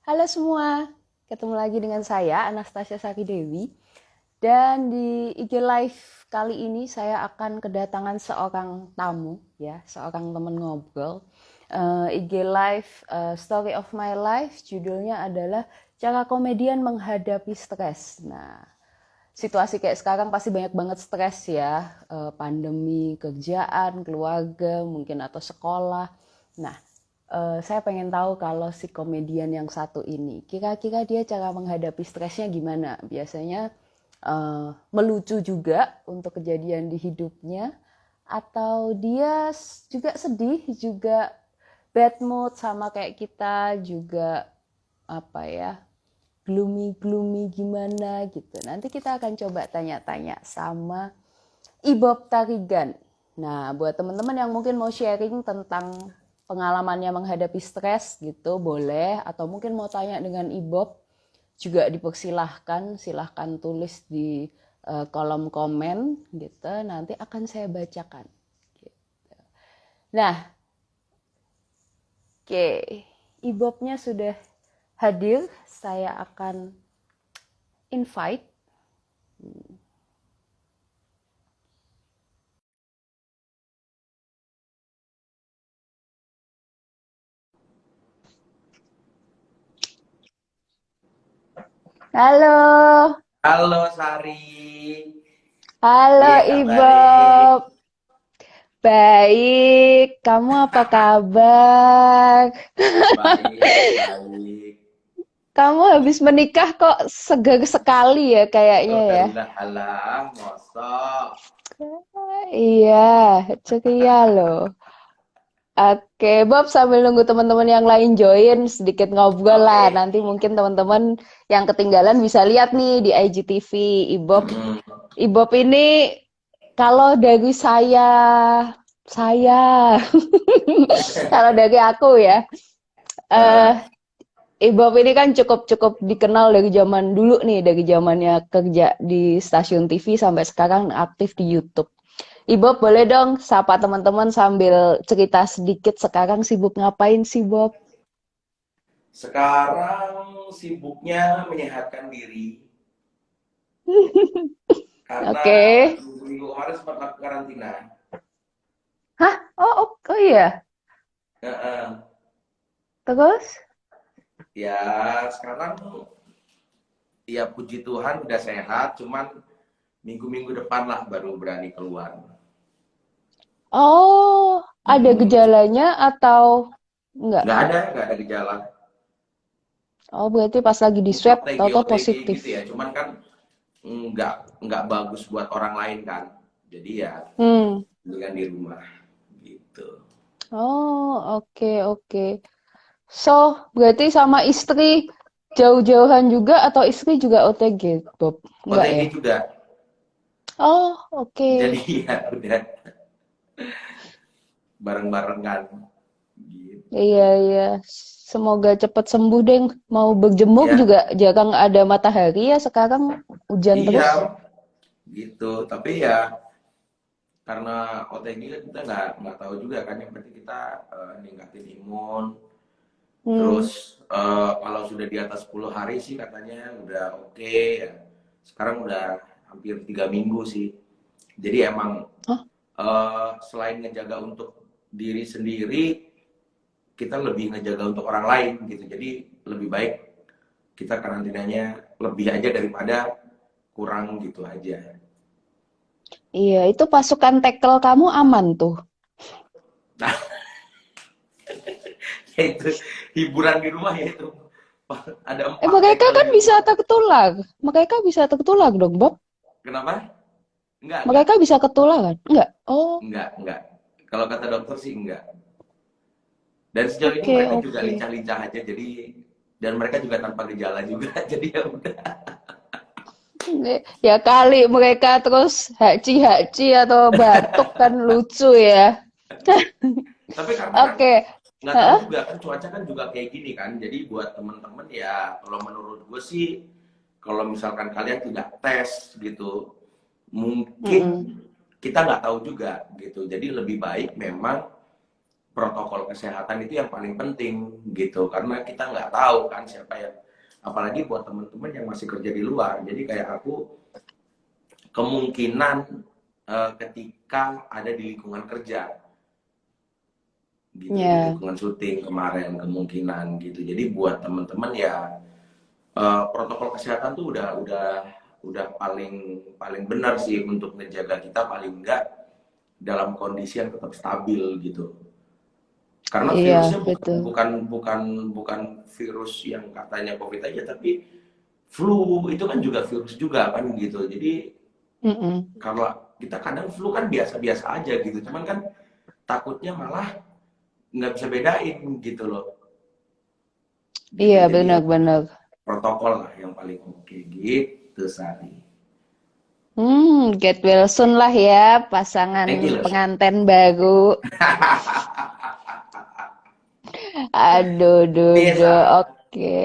Halo semua, ketemu lagi dengan saya Anastasia Sari Dewi. Dan di IG Live kali ini saya akan kedatangan seorang tamu, ya, seorang teman ngobrol. IG Live Story of My Life, judulnya adalah Cara Komedian Menghadapi Stres. Nah, situasi kayak sekarang pasti banyak banget stres ya, pandemi, kerjaan, keluarga, mungkin atau sekolah. Nah, saya pengen tahu kalau si komedian yang satu ini, kira-kira dia cara menghadapi stresnya gimana? Biasanya melucu juga untuk kejadian di hidupnya, atau dia juga sedih, juga bad mood sama kayak kita, juga apa ya, gloomy gloomy gimana gitu. Nanti kita akan coba tanya-tanya sama Ibob Tarigan. Nah, buat teman-teman yang mungkin mau sharing tentang pengalamannya menghadapi stres gitu, boleh. Atau mungkin mau tanya dengan Ibob, juga dipersilahkan. Silahkan tulis di kolom komen gitu. Nanti akan saya bacakan. Gitu. Nah, oke. Ibobnya sudah hadir. Saya akan invite. Halo. Halo Sari, Halo piye kabare? Ibob. Baik, kamu apa kabar? Baik, baik. Kamu habis menikah kok segar sekali ya kayaknya Oh, ya. udah alah, mosok. Iya, ceria loh. Oke, Bob sambil nunggu teman-teman yang lain join sedikit ngobrol lah. Oke. Nanti mungkin teman-teman yang ketinggalan bisa lihat nih di IGTV. Ibob, Mm-mm. Ibob ini kalau dari saya, kalau dari aku ya, eh Heeh. Ibob ini kan cukup dikenal dari zaman dulu nih, dari zamannya kerja di stasiun TV sampai sekarang aktif di YouTube. Ibob boleh dong sapa teman-teman sambil cerita sedikit sekarang sibuk ngapain sih Bob? Sekarang sibuknya menyehatkan diri karena Oke. minggu kemarin sempat lakukan karantina. Hah? Oh iya. Heeh. Terus? Ya, sekarang ya puji Tuhan udah sehat, cuman minggu-minggu depan lah baru berani keluar. Oh, ada Mm-mm. gejalanya atau enggak? Nggak ada gejala. Oh, berarti pas lagi di Mungkin swab OTG tahu-tahu OTG positif. gitu ya, cuman kan nggak bagus buat orang lain kan, jadi ya Hmm. mendingan di rumah gitu. Oh, oke. So, berarti sama istri jauh-jauhan juga atau istri juga OTG, Bob? Enggak OTG ya? juga, Oh, oke. jadi ya udah bareng-barengan gitu. Iya. Semoga cepat sembuh deh. Mau berjemur Ya juga jarang ada matahari ya sekarang hujan iya terus. gitu, tapi ya karena OTG kan kita nggak tahu juga kan, yang penting kita ningkatin imun. Hmm. Terus kalau sudah di atas 10 hari sih katanya udah oke ya. Sekarang udah hampir 3 minggu sih. Jadi emang Hah? selain ngejaga untuk diri sendiri, kita lebih ngejaga untuk orang lain gitu. Jadi lebih baik kita karantinanya lebih aja daripada kurang gitu aja. Iya, itu pasukan tackle kamu aman tuh. Nah, ya itu hiburan di rumah ya itu. Ada 4 Mereka tackle kan di bisa rumah. tertular. Mereka bisa tertular dong, Bob. Kenapa? Enggak. Mereka bisa ketular kan? Enggak. Oh, Enggak. Kalau kata dokter sih enggak. Dan sejauh ini oke, mereka juga oke. lincah-lincah aja, jadi dan mereka juga tanpa gejala juga, jadi ya udah. Ya kali mereka terus haci-haci atau batuk kan lucu ya. Tapi karena kan Oke. nggak tahu Hah? juga kan, cuaca kan juga kayak gini kan, jadi buat temen-temen ya kalau menurut gue sih, kalau misalkan kalian tidak tes gitu, mungkin Mm-mm. kita nggak tahu juga gitu, jadi lebih baik memang protokol kesehatan itu yang paling penting gitu, karena kita nggak tahu kan siapa yang, apalagi buat teman-teman yang masih kerja di luar. Jadi kayak aku kemungkinan ketika ada di lingkungan kerja gitu, di Ya, lingkungan syuting kemarin kemungkinan gitu. Jadi buat teman-teman ya, protokol kesehatan tuh udah paling paling benar sih untuk menjaga kita paling enggak dalam kondisi yang tetap stabil gitu. Karena iya virusnya bukan betul. bukan bukan bukan virus yang katanya COVID aja, tapi flu itu kan juga virus juga kan gitu. Jadi Mm-mm. kalau kita kadang flu kan biasa-biasa aja gitu, cuman kan takutnya malah nggak bisa bedain gitu loh. Gitu, Iya jadi ya benar-benar. protokol lah yang paling oke gitu Sari. Get well soon lah ya, pasangan Thank you loh. pengantin baru. Aduh, duh, Biasa. oke.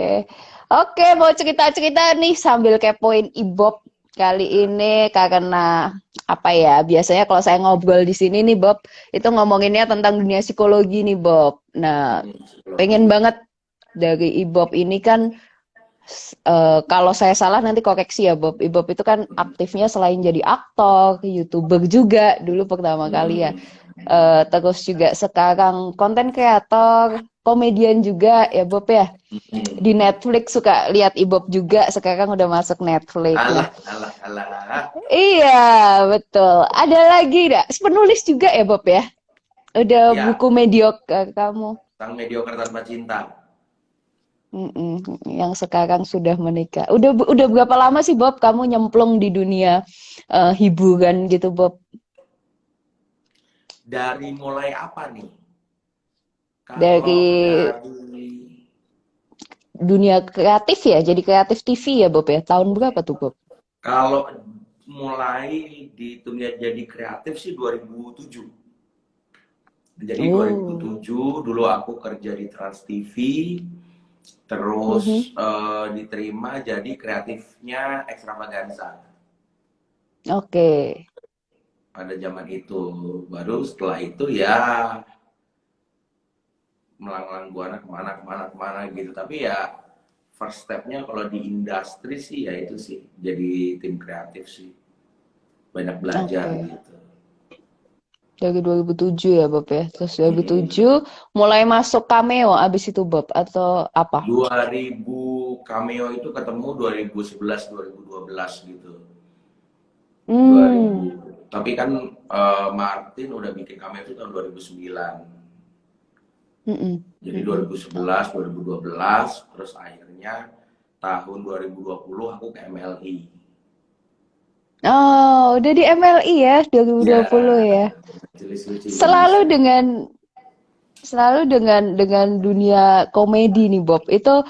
Oke, mau cerita-cerita nih sambil kepoin Ibob kali ini karena apa ya? Biasanya kalau saya ngobrol di sini nih, Bob, itu ngomonginnya tentang dunia psikologi nih, Bob. Nah, pengen Psikologi. banget dari Ibob ini kan kalau saya salah nanti koreksi ya, Bob. Ibob itu kan aktifnya selain jadi aktor, YouTuber juga dulu pertama kali ya. Hmm. Terus juga sekarang konten kreator, komedian juga ya Bob ya. Di Hmm. Netflix suka lihat Ibob juga, sekarang udah masuk Netflix. Nah, Alah, alah, alah. iya betul. Ada lagi nggak? Penulis juga ya Bob ya? Udah Ya, buku mediocre kamu. sang mediocre tanpa cinta. Mm-mm, yang sekarang sudah menikah. Udah berapa lama sih Bob kamu nyemplung di dunia hiburan gitu Bob? Dari mulai apa nih? Dari Kalau dari dunia kreatif ya, jadi kreatif TV ya Bob ya. Tahun berapa tuh Bob? kalau mulai di dunia jadi kreatif sih 2007. Jadi Oh. 2007 dulu aku kerja di Trans TV, terus Mhm. diterima jadi kreatifnya Extravaganza Oke. pada zaman itu. Baru setelah itu ya melanglang buana kemana kemana kemana gitu. Tapi ya first stepnya kalau di industri sih ya itu sih jadi tim kreatif sih, banyak belajar Oke. gitu. Dari 2007 ya Bob ya. Terus 2007 Mm-mm. mulai masuk cameo abis itu Bob atau apa? 2000 cameo itu ketemu 2011 2012 gitu. Hmm. 2000. Tapi kan Martin udah bikin cameo itu tahun 2009. Mm-mm. Jadi Mm-mm. 2011, 2012, terus akhirnya tahun 2020 aku ke MLI. Oh, udah di MLI ya Ya, 2020 ya. Majelis Lucu Selalu Indonesia. dengan selalu dengan dunia komedi nih Bob. Itu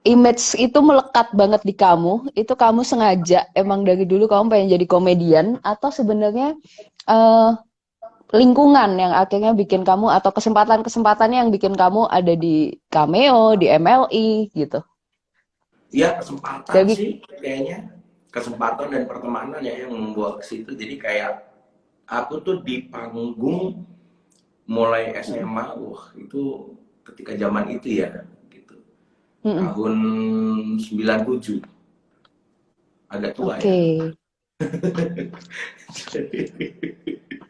image itu melekat banget di kamu. Itu kamu sengaja emang dari dulu kamu pengen jadi komedian atau sebenarnya eh, lingkungan yang akhirnya bikin kamu atau kesempatan-kesempatannya yang bikin kamu ada di cameo, di MLI gitu. Ya kesempatan Dari sih kayaknya, kesempatan dan pertemanan ya yang membawa ke situ. Jadi kayak aku tuh di panggung mulai SMA, wah itu ketika zaman itu ya gitu. Mm-mm. Tahun 97, agak tua Oke. ya.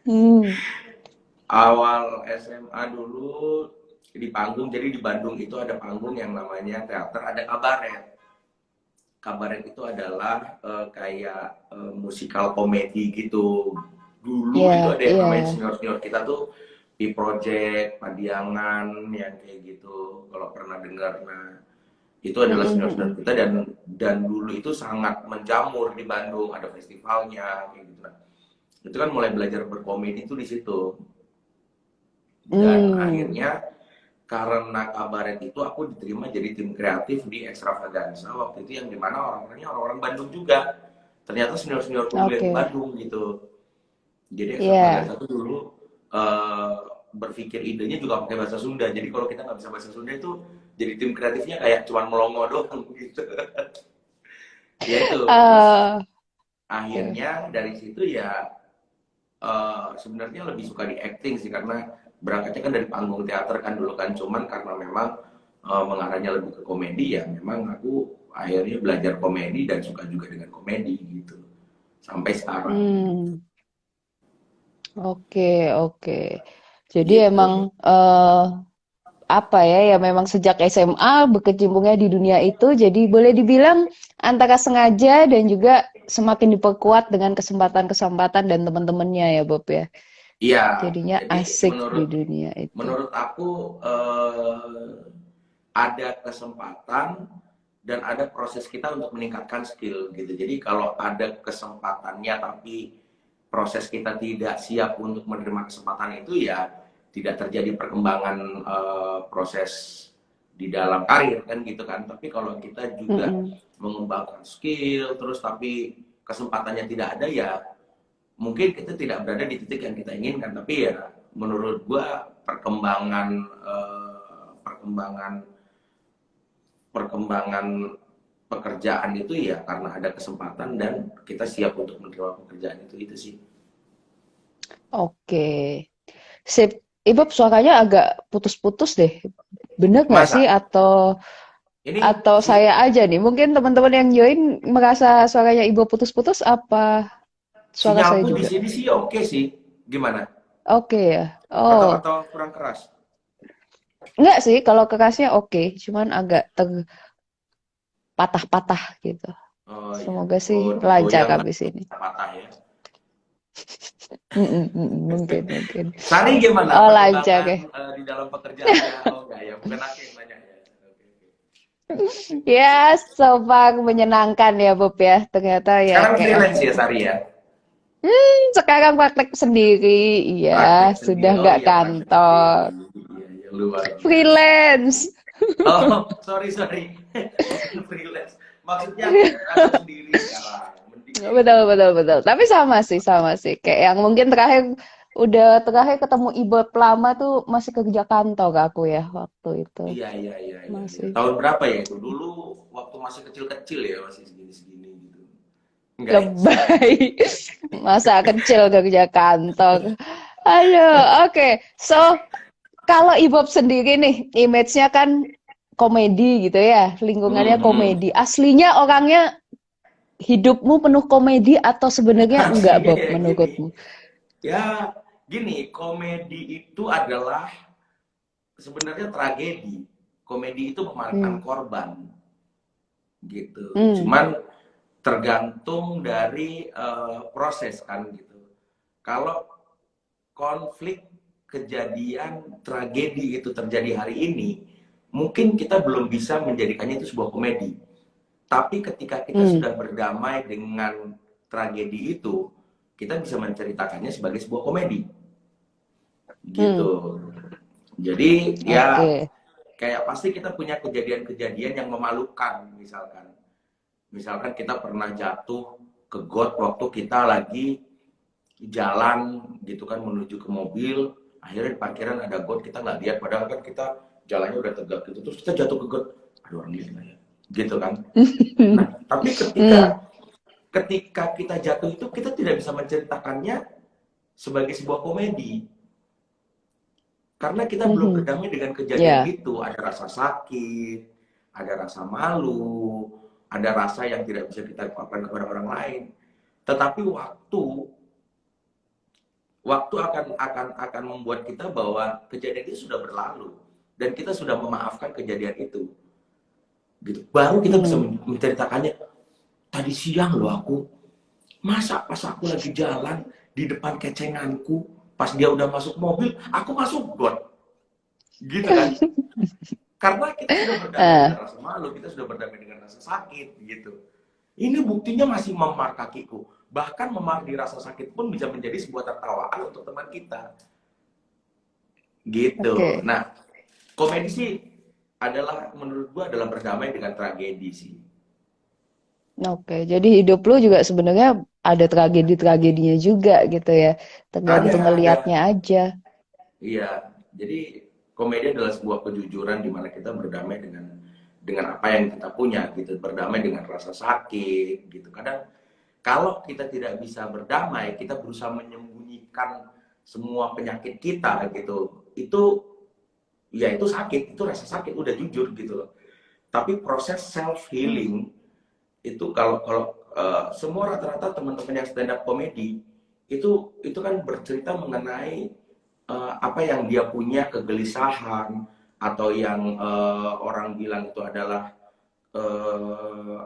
Hmm. Awal SMA dulu di panggung, jadi di Bandung itu ada panggung yang namanya teater, ada kabaret. Kabaret itu adalah kayak musikal komedi gitu. Dulu itu Ya, ada yang namanya iya. senior-senior kita tuh di Project, Padiangan, yang kayak gitu. Kalau pernah dengar, nah itu adalah Mm-mm, senior-senior mm-mm. kita, dan dulu itu sangat menjamur di Bandung, ada festivalnya kayak gitu. Nah, itu kan mulai belajar berkomedi itu di situ. Dan Hmm. akhirnya karena kabaret itu aku diterima jadi tim kreatif di Extravaganza waktu itu, yang dimana orang-orangnya orang-orang Bandung juga. Ternyata senior-senior kuliah di Oke. Bandung gitu. Jadi Iya. Extravaganza itu dulu eh, berpikir idenya juga pakai bahasa Sunda. Jadi kalau kita nggak bisa bahasa Sunda itu jadi tim kreatifnya kayak cuman melongo doang gitu. Ya itu. Terus Eh, oke. akhirnya dari situ ya sebenarnya lebih suka di acting sih, karena berangkatnya kan dari panggung teater kan dulu kan, cuman karena memang mengarahnya lebih ke komedi, ya memang aku akhirnya belajar komedi dan suka juga dengan komedi gitu sampai sekarang Hmm, oke, oke. Jadi emang gitu. eh apa ya, ya memang sejak SMA berkecimpungnya di dunia itu, jadi boleh dibilang antara sengaja dan juga semakin diperkuat dengan kesempatan-kesempatan dan teman-temannya ya Bob ya. Iya, Jadinya jadi asik di menurut dunia itu. menurut aku ada kesempatan dan ada proses kita untuk meningkatkan skill gitu. Jadi kalau ada kesempatannya tapi proses kita tidak siap untuk menerima kesempatan itu, ya tidak terjadi perkembangan proses di dalam karir kan gitu kan. Tapi kalau kita juga Mm-mm. mengembangkan skill terus tapi kesempatannya tidak ada, ya mungkin kita tidak berada di titik yang kita inginkan. Tapi ya menurut gua perkembangan perkembangan perkembangan pekerjaan itu ya karena ada kesempatan dan kita siap untuk menerima pekerjaan itu sih. Oke. Sip. Ibob suaranya agak putus-putus deh. Bener nggak sih? Masa ini Atau saya aja nih? Mungkin teman-teman yang join merasa suaranya Ibob putus-putus, apa suara saya sinyalku di juga? sini sih oke sih. Gimana? Oke ya. Atau Oh, kurang keras? enggak sih. Kalau kerasnya oke. Cuman agak terpatah-patah gitu. Oh ya, Semoga sih oh lancar digoyang habis ini. patah ya. Mungkin, mungkin. Sari gimana Oh, lancar perkembangan ya. di dalam pekerjaannya? Oh enggak ya, bukan aku yang nanya ya. Oke, oke. Ya, so far menyenangkan ya, Bob ya. Ternyata ya Sekarang kayak freelance ya Sari ya? sekarang praktek sendiri. Iya, Praktek sudah sendiri. Oh nggak iya, praktek sendiri. kantor. Iya, iya, luar biasa. Freelance. Oh, sorry, sorry. Bukan freelance. Maksudnya aku sendiri sekarang. Mending kayak Betul, gitu. betul, betul. Tapi sama sih, sama sih. Kayak yang mungkin terakhir ketemu Ibob lama tuh masih kerja kantor aku ya waktu itu. Iya, iya, iya, iya, iya. Masih Tahun berapa ya itu? Dulu waktu masih kecil-kecil ya, masih segini-segini gitu. Enggak ya? lebay. Masa kecil kerja kantor. Aduh, oke. So, kalau Ibob sendiri nih, image-nya kan komedi gitu ya, lingkungannya Mhm. komedi. Aslinya orangnya hidupmu penuh komedi atau sebenarnya enggak, Aslinya Bob, ya gini. menurutmu? Ya, gini, komedi itu adalah sebenarnya tragedi. Komedi itu memamerkan Hmm. korban gitu. Hmm. Cuman tergantung dari proses kan gitu. Kalau konflik, kejadian, tragedi itu terjadi hari ini, mungkin kita belum bisa menjadikannya itu sebuah komedi. Tapi ketika kita Hmm. sudah berdamai dengan tragedi itu, kita bisa menceritakannya sebagai sebuah komedi. Gitu. Hmm. Jadi ya Oke. kayak pasti kita punya kejadian-kejadian yang memalukan misalkan. Misalkan kita pernah jatuh ke got waktu kita lagi jalan gitu kan menuju ke mobil, akhirnya di parkiran ada got, kita nggak lihat padahal kan kita jalannya udah tegak gitu, terus kita jatuh ke got, ada orang lihat nggak ya, gitu kan. Nah tapi Hmm. ketika ketika kita jatuh itu kita tidak bisa menceritakannya sebagai sebuah komedi karena kita belum Mhm. berdamai dengan kejadian Ya. itu. Ada rasa sakit, ada rasa malu, ada rasa yang tidak bisa kita ungkapkan kepada orang lain. Tetapi waktu akan membuat kita bahwa kejadian itu sudah berlalu dan kita sudah memaafkan kejadian itu. Gitu. Baru kita bisa Hmm. menceritakannya. Tadi siang loh aku, masa pas aku lagi jalan di depan kecenganku, pas dia udah masuk mobil, aku masuk got. Gitu kan? Karena kita sudah berdamai Eh, dengan rasa malu, kita sudah berdamai dengan rasa sakit gitu. Ini buktinya masih memar kakiku. Bahkan memar di rasa sakit pun bisa menjadi sebuah tertawaan untuk teman kita. Gitu. oke. Nah, komedi sih adalah menurut gua adalah berdamai dengan tragedi sih. Oke, jadi hidup lu juga sebenarnya ada tragedi-tragedinya juga gitu ya. Tergantung Ada. ngelihatnya aja. Iya. Jadi komedi adalah sebuah kejujuran di mana kita berdamai dengan apa yang kita punya gitu, berdamai dengan rasa sakit gitu. Kadang kalau kita tidak bisa berdamai, kita berusaha menyembunyikan semua penyakit kita gitu. itu ya itu sakit, itu rasa sakit, udah jujur gitu loh. Tapi proses self healing itu kalau kalau semua rata-rata teman-teman yang stand up comedy itu kan bercerita mengenai apa yang dia punya kegelisahan atau yang orang bilang itu adalah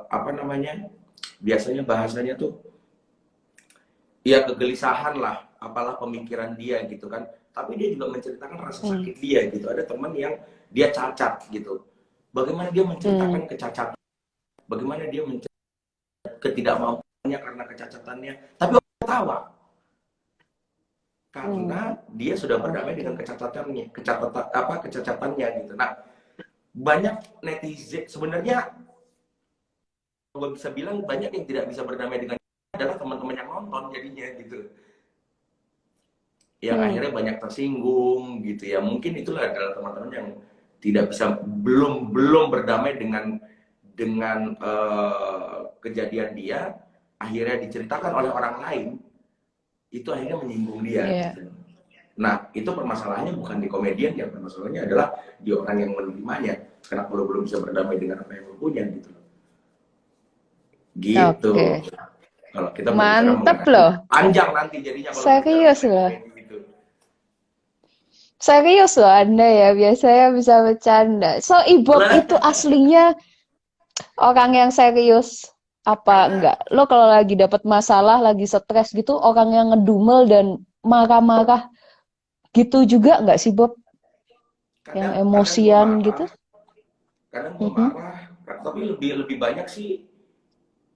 apa namanya, biasanya bahasanya tuh ya kegelisahan lah, apalah pemikiran dia gitu kan. Tapi dia juga menceritakan rasa sakit dia gitu. Ada teman yang dia cacat gitu. Bagaimana dia menceritakan kecacat, bagaimana dia menceritakan ketidakmampuannya karena kecacatannya. Tapi orang ketawa karena dia sudah berdamai dengan kecacatannya, kecacatannya gitu. Nah, banyak netizen sebenarnya, gue bisa bilang banyak yang tidak bisa berdamai dengan adalah teman-teman yang nonton jadinya gitu, yang akhirnya banyak tersinggung gitu ya. Mungkin itulah adalah teman-teman yang tidak bisa, belum berdamai dengan kejadian dia, akhirnya diceritakan oleh orang lain, itu akhirnya menyinggung dia gitu. Nah, itu permasalahannya bukan di komedian, ya permasalahannya adalah di orang yang menerimanya. Kenapa lo belum bisa berdamai dengan apa yang lo punya gitu. Gitu. Kalau kita mantep loh. Panjang nanti jadinya kalau serius loh. Gitu. Serius loh Anda ya, biasanya bisa bercanda. So, Ibob itu aslinya orang yang serius apa enggak? Lo kalau lagi dapat masalah, lagi stres gitu, orang yang ngedumel dan marah-marah gitu juga enggak sih, Bob? Yang emosian gitu? Kadang gue marah, tapi lebih banyak sih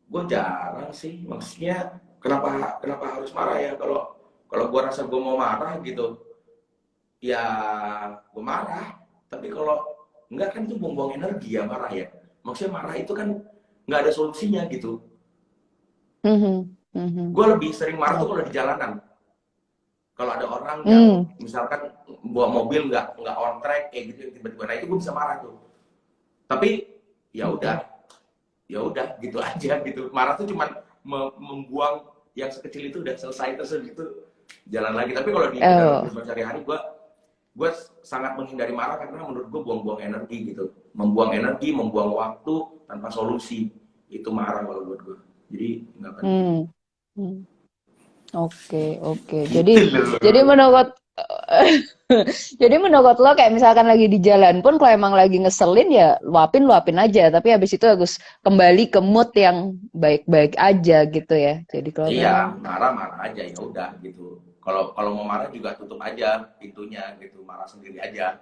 gue jarang sih. Maksudnya kenapa harus marah ya? Kalau gue rasa gue mau marah gitu, ya gue marah. Tapi kalau enggak kan itu buang-buang energi ya marah ya. Maksudnya marah itu kan nggak ada solusinya gitu. Gue lebih sering marah tuh kalau di jalanan. Kalau ada orang yang misalkan bawa mobil nggak on track kayak gitu tiba-tiba, nah itu gue bisa marah tuh. Tapi ya udah gitu aja gitu. Marah tuh cuman membuang yang sekecil itu, udah selesai terus gitu jalan lagi. Tapi kalau di dalam kehidupan sehari-hari gue sangat menghindari marah karena menurut gue buang-buang energi gitu, membuang energi, membuang waktu tanpa solusi. Itu marah kalau buat gue. Jadi nggak penting. Oke. Jadi menurut jadi menurut lo kayak misalkan lagi di jalan pun kalau emang lagi ngeselin ya luapin aja, tapi habis itu harus kembali ke mood yang baik-baik aja gitu ya. Jadi kalau iya, marah aja ya udah gitu. Kalau mau marah juga tutup aja pintunya gitu, marah sendiri aja.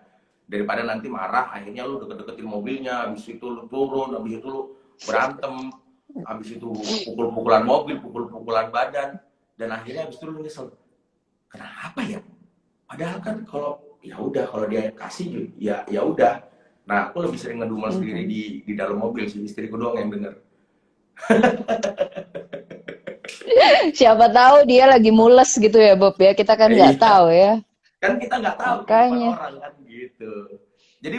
Daripada nanti marah akhirnya lu deket-deketin mobilnya, habis itu lu turun, habis itu lu berantem, habis itu pukul-pukulan mobil, pukul-pukulan badan, dan akhirnya habis itu lu nyesel. Kenapa ya? Padahal kan kalau ya udah, kalau dia kasih ya udah. Nah, aku lebih sering ngedumel sendiri di dalam mobil sih, istriku doang yang denger. siapa tahu dia lagi mules gitu ya Bob ya, kita kan nggak tahu ya. Kan kita nggak tahu kehidupan orang kan gitu. Jadi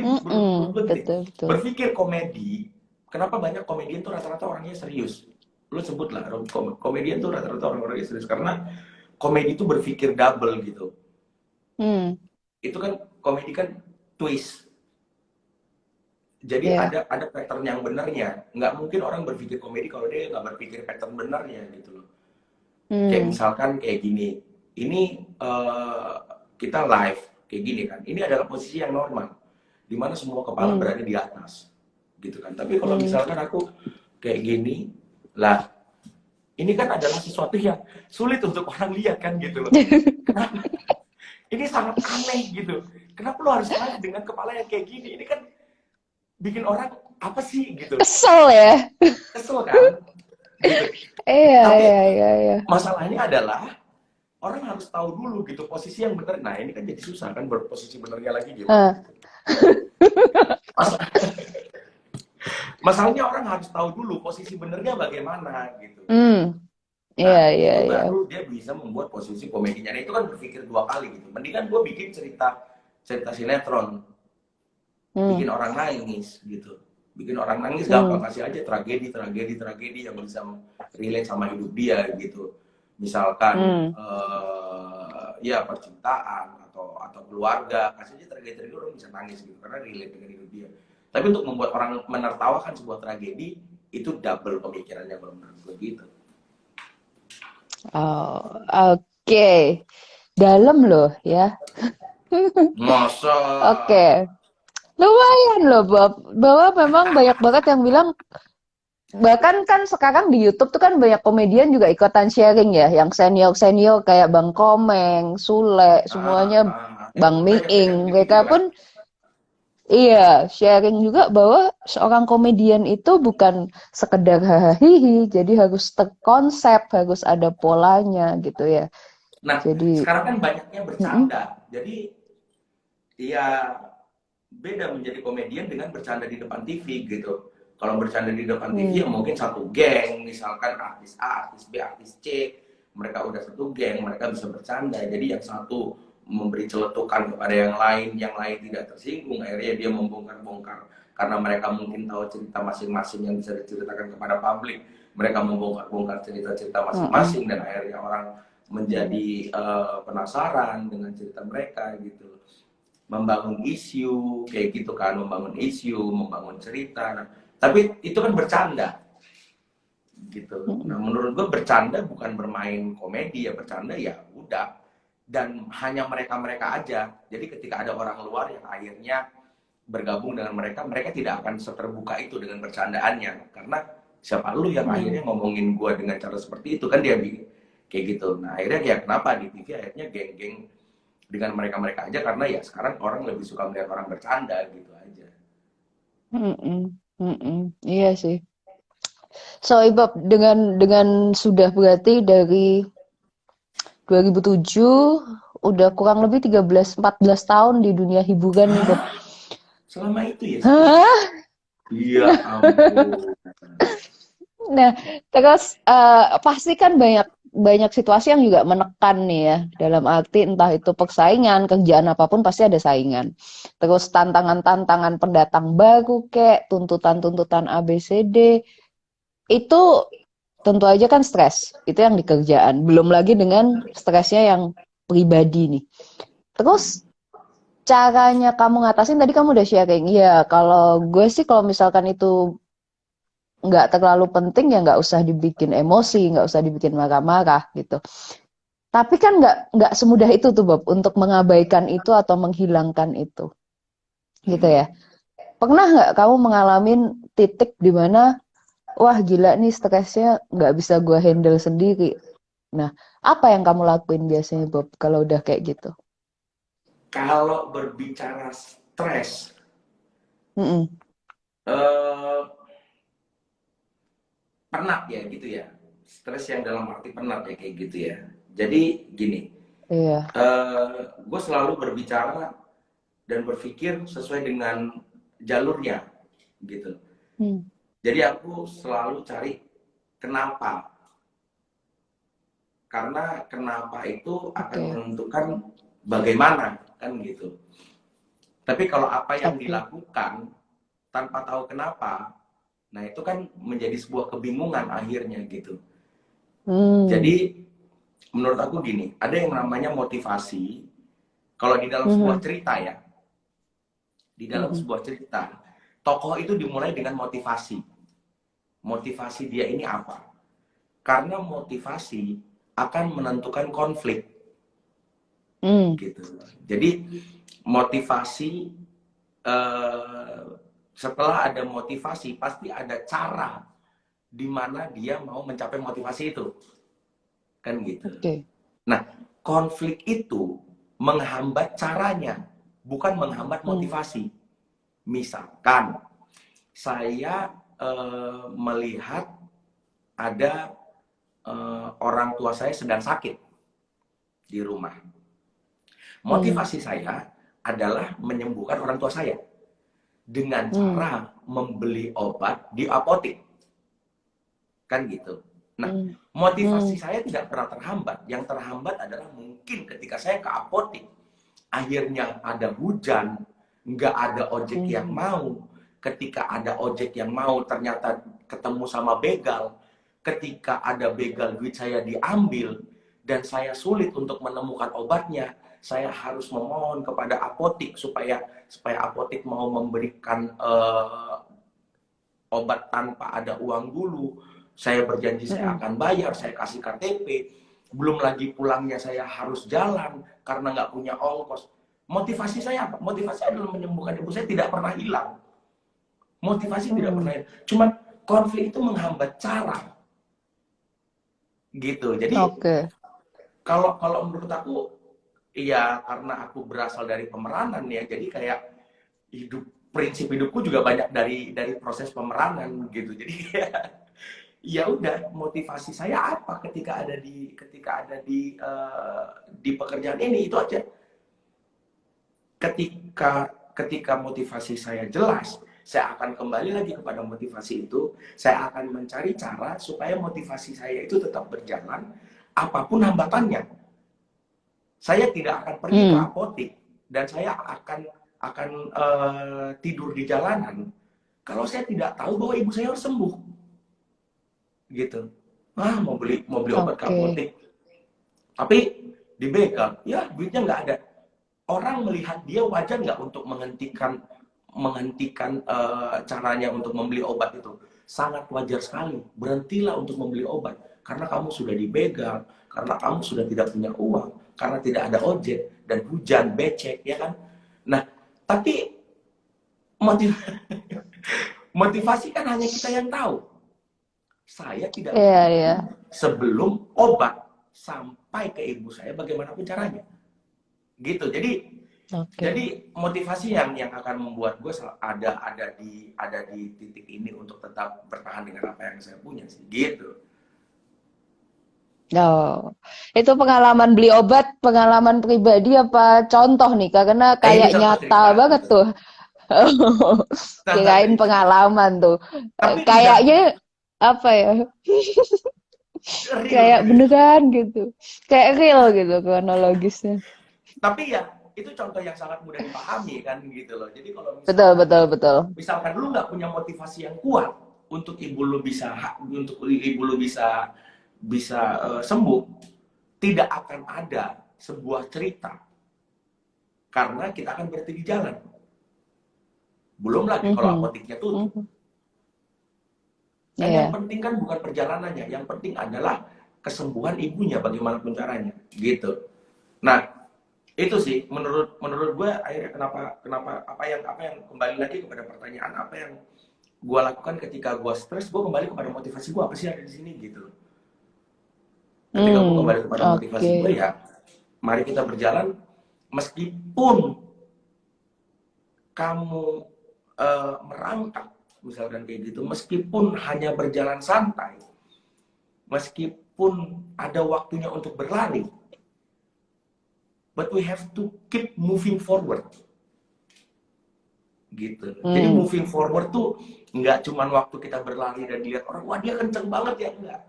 betul. berpikir komedi, kenapa banyak komedian tuh rata-rata orangnya serius. Lu sebut lah, komedian tuh rata-rata orang-orangnya serius karena komedi itu berpikir double gitu. Itu kan komedi kan twist. Jadi ada pattern yang benarnya. Nggak mungkin orang berpikir komedi kalau dia nggak berpikir pattern benarnya gitu loh. Kayak misalkan kayak gini, ini kita live kayak gini kan, ini adalah posisi yang normal, dimana semua kepala berada di atas, gitu kan. Tapi kalau misalkan aku kayak gini, lah, ini kan adalah sesuatu yang sulit untuk orang lihat kan gitu loh. Kenapa? Ini sangat aneh gitu. Kenapa lo harus live dengan kepala yang kayak gini? Ini kan bikin orang apa sih gitu. Kesel ya. Kesel kan? Gitu. Iya. Masalahnya adalah orang harus tahu dulu gitu posisi yang benar. Nah ini kan jadi susah kan, berposisi benernya lagi gitu. Masalahnya orang harus tahu dulu posisi benernya bagaimana gitu. Itu baru dia bisa membuat posisi komedinya. Nah itu kan berpikir dua kali gitu. Mendingan gue bikin cerita sinetron, bikin orang nangis gitu. Bikin orang nangis gampang, kasih aja tragedi yang bisa relate sama hidup dia gitu. Misalkan ya percintaan atau satu keluarga, kasih aja tragedi orang bisa nangis gitu karena relate dengan hidup dia. Tapi untuk membuat orang menertawakan sebuah tragedi itu double pemikirannya kalau menurut gue gitu. Oh, oke. Dalam loh ya. Masa Oke. Lumayan loh, Bob. Bahwa memang banyak banget yang bilang, bahkan kan sekarang di YouTube tuh kan banyak komedian juga ikutan sharing ya, yang senior-senior kayak Bang Komeng, Sule, semuanya Bang banyak Miing, di mereka video kan. pun iya sharing juga bahwa seorang komedian itu bukan sekedar hahaha, jadi harus terkonsep, harus ada polanya gitu ya. Nah, Jadi, sekarang kan banyaknya mm-mm, bercanda. Jadi ya beda menjadi komedian dengan bercanda di depan TV gitu. Kalau bercanda di depan TV ya hmm, mungkin satu geng, misalkan artis A, artis B, artis C, mereka udah satu geng, mereka bisa bercanda. Jadi yang satu memberi celetukan kepada yang lain tidak tersinggung. Akhirnya dia membongkar-bongkar karena mereka mungkin tahu cerita masing-masing yang bisa diceritakan kepada publik. Mereka membongkar-bongkar cerita-cerita mm-mm, masing-masing dan akhirnya orang menjadi penasaran dengan cerita mereka gitu, membangun isu kayak gitu kan, membangun isu, membangun cerita. Nah, tapi itu kan bercanda gitu. Nah, mm-mm, menurut gue bercanda bukan bermain komedi, ya bercanda ya udah, dan hanya mereka-mereka aja. Jadi ketika ada orang luar yang akhirnya bergabung dengan mereka, mereka tidak akan seterbuka itu dengan bercandaannya, karena siapa lu yang mm. akhirnya ngomongin gue dengan cara seperti itu kan, dia kayak gitu. Nah akhirnya ya kenapa di TV akhirnya geng-geng dengan mereka-mereka aja, karena ya sekarang orang lebih suka melihat orang bercanda gitu aja. Mm-mm, mm-mm. Iya sih. So, Ibab, dengan sudah berarti dari 2007 udah kurang lebih 13-14 tahun di dunia hiburan nih, Bob. Hah? Selama itu ya sih? Hah? Iya ampun. Nah, terus pasti kan banyak banyak situasi yang juga menekan nih ya, dalam arti entah itu persaingan, kerjaan apapun pasti ada saingan. Terus tantangan-tantangan pendatang baru kek, tuntutan-tuntutan ABCD, itu tentu aja kan stres. Itu yang di kerjaan. Belum lagi dengan stresnya yang pribadi nih. Terus caranya kamu ngatasin tadi kamu udah sharing. Iya, kalau gue sih kalau misalkan itu nggak terlalu penting ya nggak usah dibikin emosi, nggak usah dibikin marah-marah gitu. Tapi kan nggak semudah itu tuh Bob untuk mengabaikan itu atau menghilangkan itu, gitu ya. Pernah nggak kamu mengalami titik di mana wah gila nih stresnya nggak bisa gue handle sendiri. Nah, apa yang kamu lakuin biasanya Bob kalau udah kayak gitu? Kalau berbicara stres, Mm-mm. eh, penat ya gitu ya. Stres yang dalam arti penat ya kayak gitu ya. Jadi gini, Iya. gue selalu berbicara dan berpikir sesuai dengan jalurnya gitu. Hmm. Jadi aku selalu cari kenapa, karena kenapa itu akan Oke. menentukan bagaimana kan gitu. Tapi kalau apa yang Oke. dilakukan tanpa tahu kenapa, nah itu kan menjadi sebuah kebingungan akhirnya gitu. Hmm. Jadi menurut aku gini, ada yang namanya motivasi. Kalau di dalam sebuah Mhm. cerita ya, di dalam Mhm. sebuah cerita, tokoh itu dimulai dengan motivasi. Motivasi dia ini apa? Karena motivasi akan menentukan konflik Hmm. gitu. Jadi motivasi, eh, setelah ada motivasi pasti ada cara di mana dia mau mencapai motivasi itu kan gitu. Oke. Nah, konflik itu menghambat caranya, bukan menghambat Hmm. motivasi. Misalkan saya melihat ada orang tua saya sedang sakit di rumah. Hmm. Motivasi saya adalah menyembuhkan orang tua saya dengan Hmm. cara membeli obat di apotek, kan gitu. Nah, Hmm. motivasi Hmm. saya tidak pernah terhambat. Yang terhambat adalah mungkin ketika saya ke apotek, akhirnya ada hujan, nggak ada ojek yang Mhm. mau. Ketika ada ojek yang mau, ternyata ketemu sama begal. Ketika ada begal, duit saya diambil, dan saya sulit untuk menemukan obatnya. saya harus memohon kepada apotik supaya apotik mau memberikan obat tanpa ada uang dulu. Saya berjanji saya Mm-mm. akan bayar, saya kasih KTP. Belum lagi pulangnya saya harus jalan karena nggak punya ongkos. Motivasi saya apa? Motivasi adalah menyembuhkan ibu saya tidak pernah hilang. Motivasi tidak pernah Mm-mm. hilang. Cuman konflik itu menghambat cara. Gitu. Jadi Oke. kalau kalau menurut aku, iya karena aku berasal dari pemeranan ya, jadi kayak prinsip hidupku juga banyak dari proses pemeranan gitu. Jadi ya udah, motivasi saya apa ketika ada di pekerjaan ini, itu aja. Ketika motivasi saya jelas, saya akan kembali lagi kepada motivasi itu. Saya akan mencari cara supaya motivasi saya itu tetap berjalan apapun hambatannya. Saya tidak akan pergi ke Hmm. apotik dan saya akan tidur di jalanan kalau saya tidak tahu bahwa ibu saya harus sembuh. Gitu. Mau beli obat ke Oke. apotik, tapi dibegal, ya duitnya nggak ada. Orang melihat dia wajar nggak untuk menghentikan caranya untuk membeli obat itu? Sangat wajar sekali. Berhentilah untuk membeli obat karena kamu sudah dibegal, karena kamu sudah tidak punya uang, karena tidak ada ojek dan hujan becek, ya kan? Nah, tapi motiv motivasi kan hanya kita yang tahu. Saya tidak Iya, iya. tahu sebelum obat sampai ke ibu saya bagaimanapun caranya. Gitu. Jadi Oke. motivasi yang akan membuat gue ada di titik ini untuk tetap bertahan dengan apa yang saya punya sih. Gitu. Oh, itu pengalaman beli obat, pengalaman pribadi apa contoh nih? Karena Ini kayak contoh nyata cerita banget gitu. tuh. Contoh Kirain cerita. pengalaman tuh. Tapi tidak Kayaknya apa ya? real Kayak gitu ya. beneran gitu. Kayak real gitu kronologisnya. Tapi ya itu contoh yang sangat mudah dipahami kan gitu loh. Jadi kalau Betul, misalkan betul, betul. misalkan lu nggak punya motivasi yang kuat untuk ibu lu bisa sembuh, tidak akan ada sebuah cerita karena kita akan berhenti di jalan. Belum lagi kalau Mhm. apotiknya tutup. Mhm. Kan yang Iya. penting kan bukan perjalanannya, yang penting adalah kesembuhan ibunya bagaimanapun caranya, gitu. Nah, itu sih menurut menurut gue akhirnya kenapa kenapa apa yang kembali lagi kepada pertanyaan apa yang gue lakukan ketika gue stres, gue kembali kepada motivasi gue apa sih ada di sini gitu. Ketika gue Hmm. kembali kepada motivasi gue, Oke. ya mari kita berjalan meskipun kamu merangkak misalkan kayak gitu, meskipun hanya berjalan santai, meskipun ada waktunya untuk berlari, but we have to keep moving forward gitu. Jadi Hmm. moving forward tuh nggak cuman waktu kita berlari dan dilihat orang, wah dia kenceng banget ya, enggak.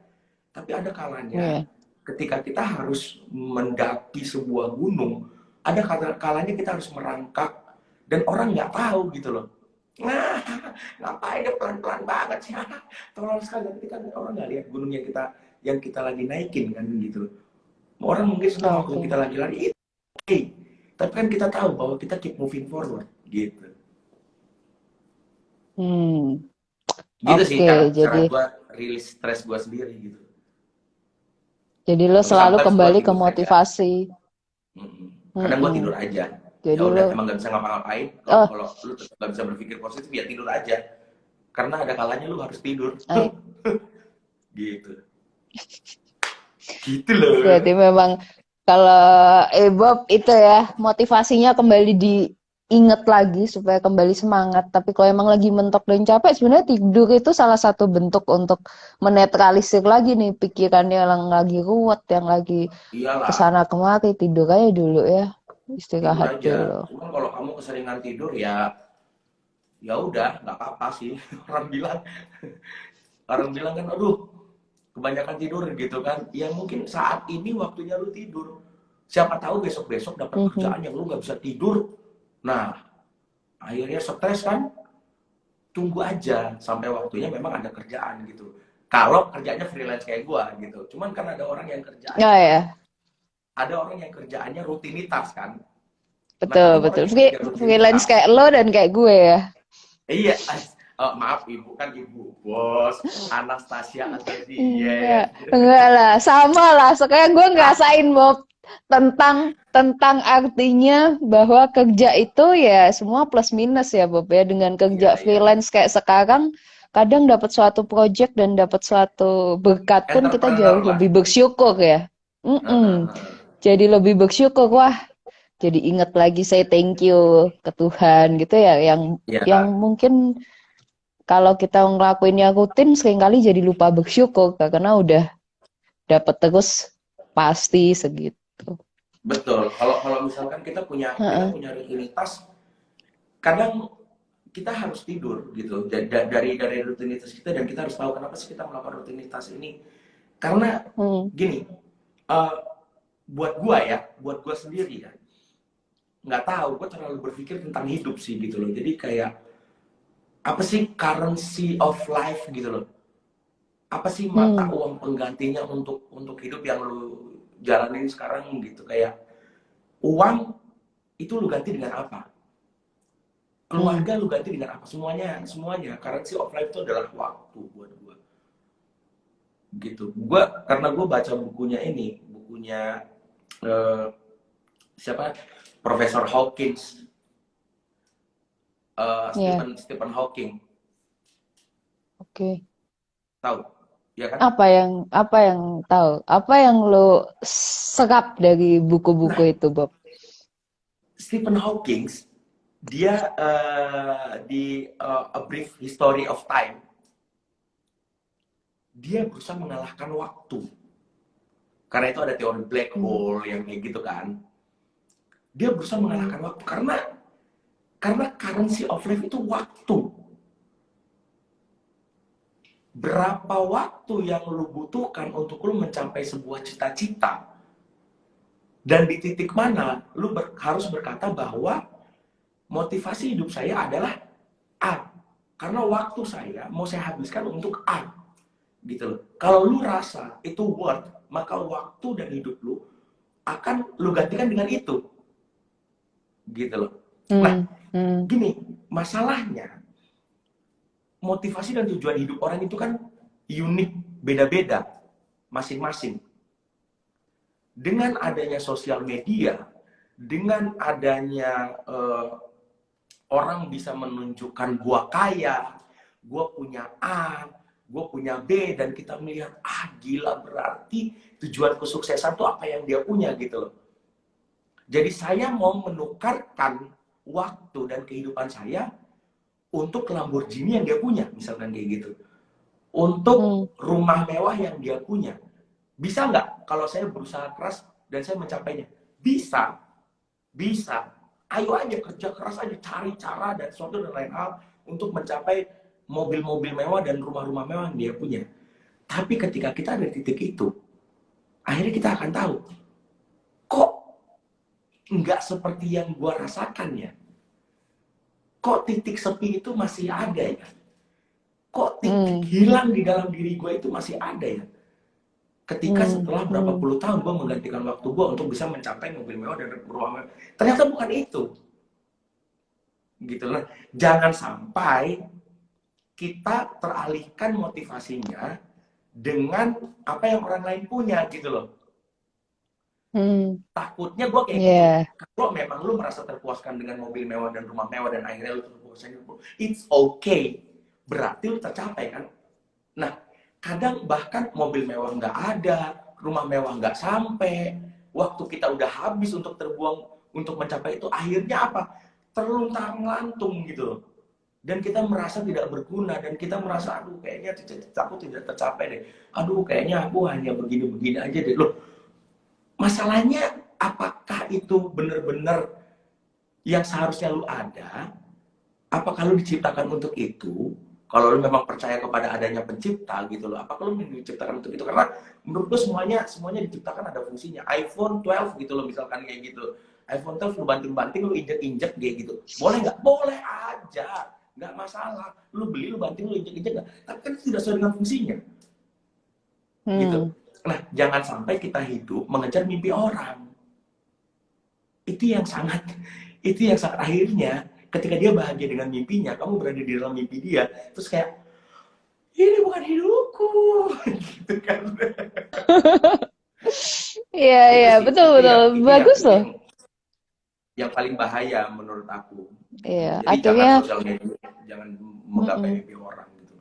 Tapi ada kalanya Iya. ketika kita harus mendaki sebuah gunung, ada kalanya kita harus merangkak dan orang nggak tahu gitu loh. Nah, ngapain dia pelan-pelan banget sih? Tolong sekali, nanti kan orang nggak lihat gunung yang kita lagi naikin kan gitu loh. Orang mungkin senang waktu Oke. kita lagi lari, itu oke. Tapi kan kita tahu bahwa kita keep moving forward gitu. Hmm. Gitu sih Oke. cara cara Jadi gue rilis stres gue sendiri gitu. jadi lo Tapi selalu sometimes gue kembali ke tidur aja. motivasi. Kadang gue Mm-mm. tidur aja. Ya Jadi udah, lo, emang gak bisa ngapa-ngapain. Kalau oh, kalau lu tetap gak bisa berpikir positif, ya tidur aja. Karena ada kalanya lu harus tidur. ay, Gitu. Gitu loh. berarti memang kalau Bob itu ya motivasinya kembali diinget lagi supaya kembali semangat. Tapi kalau emang lagi mentok dan capek, sebenarnya tidur itu salah satu bentuk untuk menetralisir lagi nih pikirannya yang lagi ruwet, yang lagi Iyalah, kesana kemari. Tidur aja dulu ya, tidur istirahat aja. dulu. Cuman kalau kamu keseringan tidur, ya udah, nggak apa-apa sih. Orang bilang, orang bilang kan, aduh, kebanyakan tidur gitu kan. Ya mungkin saat ini waktunya lu tidur. Siapa tahu besok-besok dapat Mhm. kerjaan yang lu nggak bisa tidur. Nah, akhirnya stres kan. Tunggu aja sampai waktunya memang ada kerjaan gitu. Kalau kerjanya freelance kayak gua gitu. Cuman kan ada orang yang kerjaannya Ya ya. ada orang yang kerjaannya rutinitas kan. Nah, Betul, kadang orang betul. yang kerja Freelance rutinitas, kayak lo dan kayak gue ya. iya, maaf ibu kan ibu bos, Anastasia Enggak, Agadies. enggak lah, sama lah. Sekarang gue ngerasain Bob tentang artinya bahwa kerja itu ya semua plus minus ya Bob ya. Dengan Iya, kerja iya, iya. freelance kayak sekarang, kadang dapat suatu project dan dapat suatu berkat pun kita Entrepreneur jauh lah. lebih bersyukur ya. Mm-mm. Jadi lebih bersyukur, wah. Jadi ingat lagi saya thank you ke Tuhan gitu ya, yang Ya, mungkin kalau kita ngelakuinnya rutin seringkali jadi lupa bersyukur karena udah dapat terus pasti segitu. betul. Kalau kalau misalkan kita Heeh. punya rutinitas, kadang kita harus tidur gitu. Dari rutinitas kita, dan kita harus tahu kenapa sih kita melakukan rutinitas ini. Karena Hmm. gini, buat gua sendiri ya, nggak tahu, gua terlalu berpikir tentang hidup sih gitu loh. Jadi kayak apa sih currency of life gitu loh? Apa sih mata Hmm. uang penggantinya untuk hidup yang lu jalanin sekarang gitu? Kayak uang itu lu ganti dengan apa? Hmm. Keluarga lu ganti dengan apa? Semuanya currency of life itu adalah waktu buat gua gitu. Karena gua baca bukunya eh, siapa, Profesor Hawkins, Ya, Stephen Hawking, oke. tahu ya kan? Apa yang tahu? Apa yang lo serap dari buku-buku Nah, itu, Bob? Stephen Hawking dia di A Brief History of Time, dia berusaha mengalahkan waktu, karena itu ada teori black Hmm. hole yang kayak gitu kan. Dia berusaha Hmm. mengalahkan waktu karena currency of life itu waktu. Berapa waktu yang lu butuhkan untuk lu mencapai sebuah cita-cita, dan di titik mana lu harus berkata bahwa motivasi hidup saya adalah A, karena waktu saya mau saya habiskan untuk A gitu loh. Kalau lu rasa itu worth, maka waktu dan hidup lu akan lu gantikan dengan itu gitu loh. Nah, Hmm. Hmm. gini, masalahnya motivasi dan tujuan hidup orang itu kan unik, beda-beda masing-masing. Dengan adanya sosial media, dengan adanya orang bisa menunjukkan gua kaya, gua punya A, gua punya B, dan kita melihat, gila, berarti tujuan kesuksesan tuh apa yang dia punya gitu loh. Jadi saya mau menukarkan waktu dan kehidupan saya untuk Lamborghini yang dia punya, misalkan kayak gitu. Hmm. Untuk rumah mewah yang dia punya. Bisa nggak kalau saya berusaha keras dan saya mencapainya? Bisa, bisa. Ayo aja kerja keras aja, cari cara dan suatu dan lain hal untuk mencapai mobil-mobil mewah dan rumah-rumah mewah yang dia punya. Tapi ketika kita ada di titik itu, akhirnya kita akan tahu, kok nggak seperti yang gua rasakan ya? Kok titik sepi itu masih ada ya? Kok titik Hmm. hilang di dalam diri gue itu masih ada ya? Ketika Hmm. setelah berapa Hmm. puluh tahun gue menggantikan waktu gue untuk bisa mencapai mobil mewah dan rumah mewah. Ternyata bukan itu. Gitu lah. Jangan sampai kita teralihkan motivasinya dengan apa yang orang lain punya gitu loh. Hmm. Takutnya gue kayak gini, Ya. kalau memang lu merasa terpuaskan dengan mobil mewah dan rumah mewah dan akhirnya lu terpuaskan, it's okay, berarti lu tercapai kan. Nah, kadang bahkan mobil mewah nggak ada, rumah mewah nggak sampai, waktu kita udah habis untuk terbuang untuk mencapai itu, akhirnya apa, terluntang lantung gitu loh. Dan kita merasa tidak berguna, dan kita merasa, aduh kayaknya cita-cita aku tidak tercapai deh, aduh kayaknya aku hanya begini-begini aja deh. Loh, masalahnya apakah itu benar-benar yang seharusnya lu ada? Apakah lu diciptakan untuk itu? Kalau lu memang percaya kepada adanya pencipta gitu loh, apakah lu diciptakan untuk itu? Karena menurut gue semuanya diciptakan ada fungsinya. iPhone 12 gitu loh, misalkan kayak gitu. iPhone 12 lu banting-banting, lu injek-injek kayak gitu. Boleh nggak? Boleh aja. Nggak masalah. Lu beli, lu banting, lu injek-injek nggak? Tapi kan tidak sesuai dengan fungsinya. Gitu. Hmm. Nah, jangan sampai kita hidup mengejar mimpi orang. Itu yang sangat, itu yang sangat akhirnya ketika dia bahagia dengan mimpinya, kamu berada di dalam mimpi dia, terus kayak ini bukan hidupku, gitu kan? Iya, Itu iya, sih, betul, itu betul. yang itu yang Bagus itu loh. yang paling bahaya menurut aku. Gitu. Iya, Jadi jangan akhirnya, sosial media, jangan menggapai mm-mm. mimpi orang. Gitu.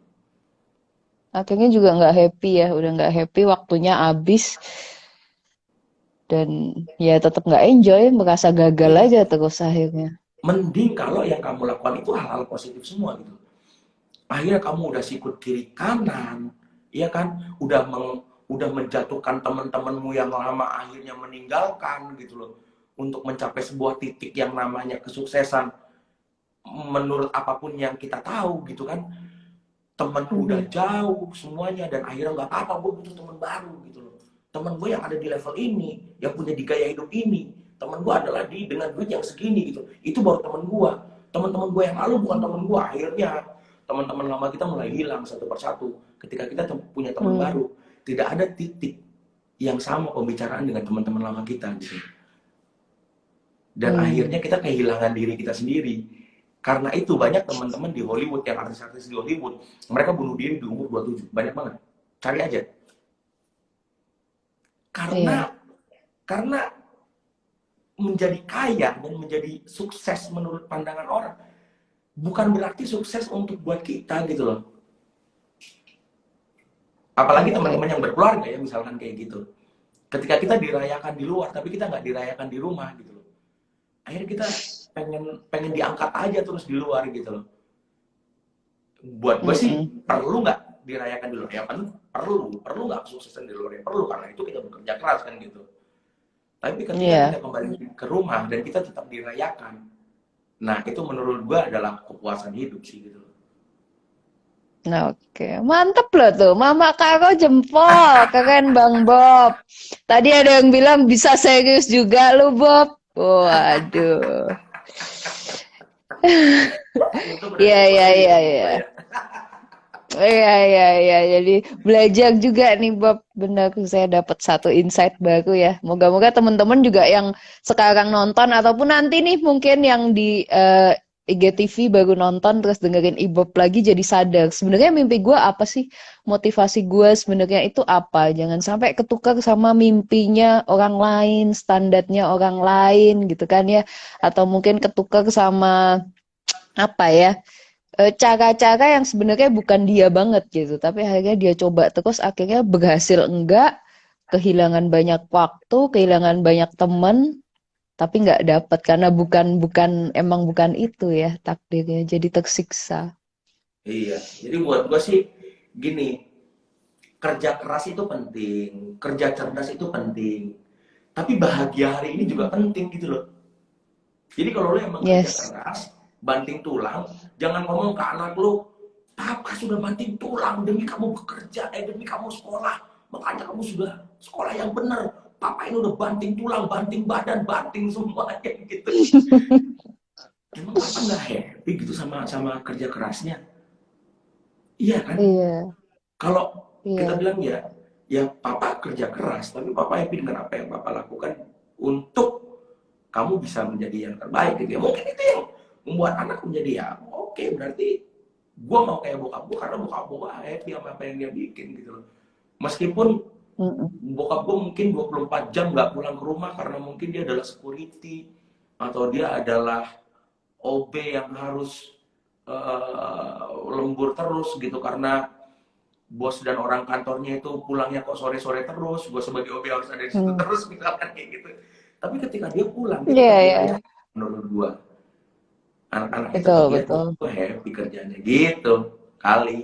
Akhirnya juga nggak happy ya, udah nggak happy, waktunya habis dan ya tetap nggak enjoy, merasa gagal Iya, aja terus akhirnya. mending kalau yang kamu lakukan itu hal-hal positif semua gitu. Akhirnya kamu udah sikut kiri kanan, iya kan? Udah menjatuhkan teman-temanmu yang lama akhirnya meninggalkan gitu loh. Untuk mencapai sebuah titik yang namanya kesuksesan menurut apapun yang kita tahu gitu kan. Temanku udah Mm-mm. jauh semuanya dan akhirnya nggak apa-apa, gue butuh teman baru gitu loh. Teman gue yang ada di level ini, yang punya di gaya hidup ini, teman gue adalah di dengan duit yang segini gitu, itu baru teman gue. Teman-teman gue yang lalu bukan teman gue. Akhirnya teman-teman lama kita mulai hilang satu persatu ketika kita punya teman Hmm. baru. Tidak ada titik yang sama pembicaraan dengan teman-teman lama kita gitu, dan akhirnya Hmm. kita kehilangan diri kita sendiri. Karena itu banyak teman-teman di Hollywood, yang artis-artis di Hollywood, mereka bunuh diri di umur 27. Banyak banget. Cari aja. Karena Iya. karena menjadi kaya dan menjadi sukses menurut pandangan orang bukan berarti sukses untuk buat kita gitu loh. Apalagi Oke. teman-teman yang berkeluarga ya, misalkan kayak gitu. Ketika kita dirayakan di luar tapi kita nggak dirayakan di rumah gitu loh. Akhirnya kita pengen pengen diangkat aja terus di luar gitu loh. Buat gue sih Mm-mm. perlu nggak dirayakan di luar ya kan, perlu nggak kesuksesan di luar ya perlu, karena itu kita bekerja keras kan gitu. Tapi ketika kita Iya. kembali ke rumah dan kita tetap dirayakan, nah itu menurut gue adalah kepuasan hidup sih gitu. Nah, oke. Mantep loh tuh. Mama Karo jempol. Keren Bang Bob. Tadi ada yang bilang bisa serius juga lu Bob. Waduh. Itu Iya, berarti iya, positif iya, untuk iya. gue ya. Iya, iya, iya. Jadi belajar juga nih Bob. Benar, saya dapat satu insight baru ya. Moga-moga teman-teman juga yang sekarang nonton ataupun nanti nih mungkin yang di IGTV baru nonton terus dengerin Ibob lagi jadi sadar. Sebenarnya mimpi gue apa sih? Motivasi gue sebenarnya itu apa? Jangan sampai ketukar sama mimpinya orang lain, standarnya orang lain gitu kan ya. Atau mungkin ketukar sama apa ya? Cara-cara yang sebenarnya bukan dia banget gitu, tapi akhirnya dia coba terus akhirnya berhasil enggak, kehilangan banyak waktu, kehilangan banyak temen, tapi nggak dapat karena bukan bukan emang bukan itu ya takdirnya, jadi tersiksa. Iya, jadi buat gue sih gini, kerja keras itu penting, kerja cerdas itu penting, tapi bahagia hari ini juga Mm-mm. penting gitu loh. Jadi kalau lo emang kerja Yes. keras, banting tulang, jangan ngomong ke anak lo, papa sudah banting tulang demi kamu bekerja, demi kamu sekolah, makanya kamu sudah sekolah yang benar. Papa ini udah banting tulang, banting badan, banting semuanya gitu. Emang papa nggak happy gitu sama sama kerja kerasnya? Iya kan? Iya, Kalau kita iya. bilang ya, ya papa kerja keras, tapi papa happy dengan apa yang papa lakukan untuk kamu bisa menjadi yang terbaik gitu ya. Mungkin itu yang membuat anak menjadi ya, oke, berarti gue mau kayak bokap gue karena bokap gue happy sama apa yang dia bikin gitu loh. Meskipun Mm-mm. bokap gue mungkin 24 jam nggak pulang ke rumah karena mungkin dia adalah security atau dia adalah OB yang harus lembur terus gitu karena bos dan orang kantornya itu pulangnya kok sore-sore terus, gue sebagai OB harus ada di situ Hmm. terus misalkan kayak gitu. Tapi ketika dia pulang, dia Iya, tetap iya, dirayakan iya. menurut gue. Anak-anaknya tetap Betul, lihat, oh betul. gue happy kerjanya gitu. Kali.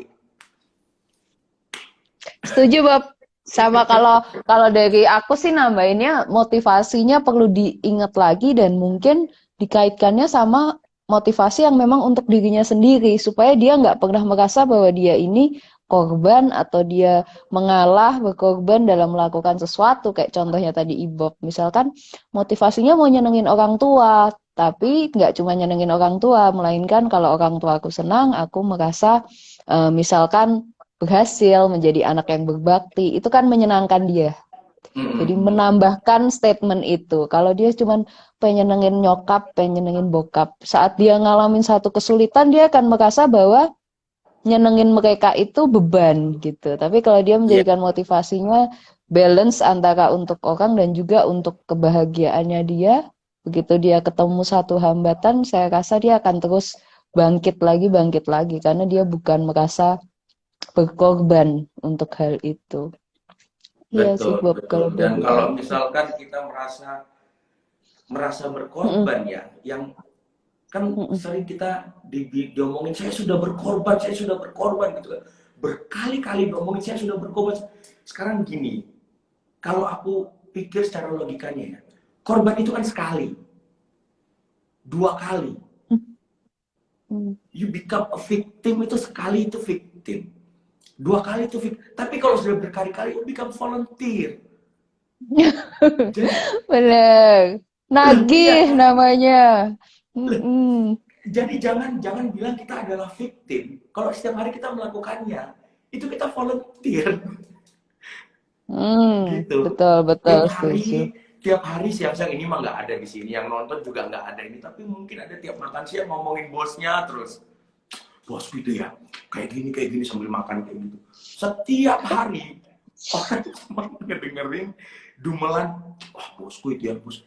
Setuju, Bob. Sama kalau kalau dari aku sih nambahinnya motivasinya perlu diingat lagi dan mungkin dikaitkannya sama motivasi yang memang untuk dirinya sendiri supaya dia nggak pernah merasa bahwa dia ini korban atau dia mengalah berkorban dalam melakukan sesuatu kayak contohnya tadi Ibob misalkan motivasinya mau nyenengin orang tua tapi nggak cuma nyenengin orang tua melainkan kalau orang tua aku senang aku merasa misalkan berhasil, menjadi anak yang berbakti, itu kan menyenangkan dia. Jadi Mm-mm. menambahkan statement itu. Kalau dia cuman pengen nyenengin nyokap, pengen nyenengin bokap, saat dia ngalamin satu kesulitan, dia akan merasa bahwa nyenengin mereka itu beban gitu. Tapi kalau dia Iya, menjadikan motivasinya balance antara untuk orang dan juga untuk kebahagiaannya dia, begitu dia ketemu satu hambatan, saya rasa dia akan terus bangkit lagi karena dia bukan merasa berkorban untuk hal itu. Iya sih, betul, Bob, betul. kalau Dan dari kalau aku. misalkan kita merasa merasa Mm-mm, berkorban ya, yang kan mm-mm, sering kita diomongin saya sudah berkorban, saya sudah berkorban gitu kan. Berkali-kali diomongin saya sudah berkorban. Sekarang gini, kalau aku pikir secara logikanya ya, korban itu kan sekali, dua kali. mm-mm. You become a victim itu sekali itu victim. Dua kali itu victim. Tapi kalau sudah berkali-kali you become volunteer. Jadi, Bener. iya Nagih kan? namanya. Mm-mm. Jadi jangan jangan bilang kita adalah victim. Kalau setiap hari kita melakukannya, itu kita volunteer gitu. Betul, betul, Tiap setuju. hari, tiap hari siang-siang ini mah nggak ada di sini. Yang nonton juga nggak ada ini. Tapi mungkin ada tiap makan siang ngomongin bosnya terus. Bos gitu ya, kayak gini sambil makan kayak gitu. Setiap hari orang cuma ngedengerin dumelan, wah bosku itu ya bos.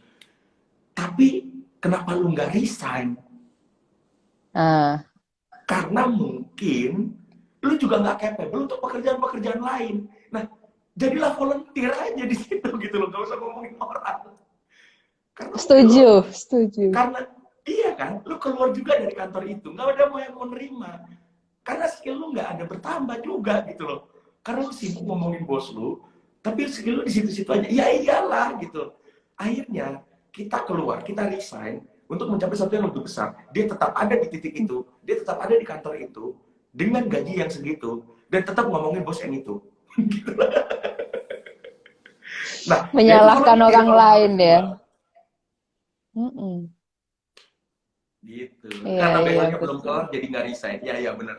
Tapi kenapa lu nggak resign? Nah, Karena mungkin lu juga nggak capable untuk pekerjaan-pekerjaan lain. Nah, jadilah volunteer aja di situ gitu loh, gak usah ngomongin orang. Karena mungkin lo, setuju, setuju. karena iya kan, lu keluar juga dari kantor itu, nggak ada mau yang mau nerima. Karena skill lu nggak ada bertambah juga gitu loh. Karena lu sibuk ngomongin bos lu, tapi skill lu di situ-situ aja. Ya iyalah gitu. Akhirnya kita keluar, kita resign untuk mencapai sesuatu yang lebih besar. Dia tetap ada di titik itu, dia tetap ada di kantor itu dengan gaji yang segitu dan tetap ngomongin bos yang itu. Gitu. Nah, ya itu Menyalahkan volunteer orang kalau lain menurut ya. gua. Mm-mm. Gitu. Iya, Karena iya, besoknya belum betul. kelar jadi nggak resign. Ya, ya benar.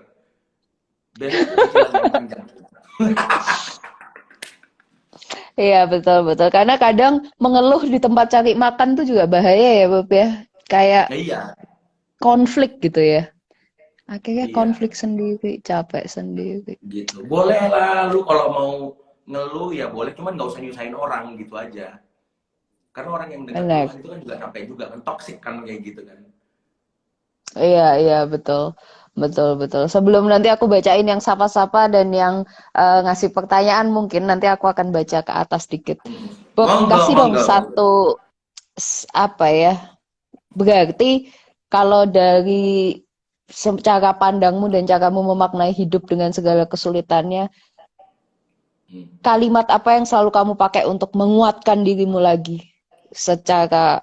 Besok tuh cicilan yang panjang. Iya, betul, betul. Karena kadang mengeluh di tempat cari makan tuh juga bahaya ya, Bob ya. Kayak Ya, iya, konflik gitu ya. Akhirnya iya. konflik sendiri, capek sendiri. Gitu. Boleh lah lu kalau mau ngeluh ya boleh, cuman nggak usah nyusahin orang gitu aja. Karena orang yang dengar Benar. keluhan itu kan juga capek juga kan, toxic kan kayak gitu kan. Iya, iya, betul. Betul, betul. Sebelum nanti aku bacain yang sapa-sapa dan yang ngasih pertanyaan mungkin nanti aku akan baca ke atas dikit. Bob, Monggo, kasih dong monggo, monggo. satu apa ya? Berarti kalau dari cara pandangmu dan caramu memaknai hidup dengan segala kesulitannya, Hmm. kalimat apa yang selalu kamu pakai untuk menguatkan dirimu lagi secara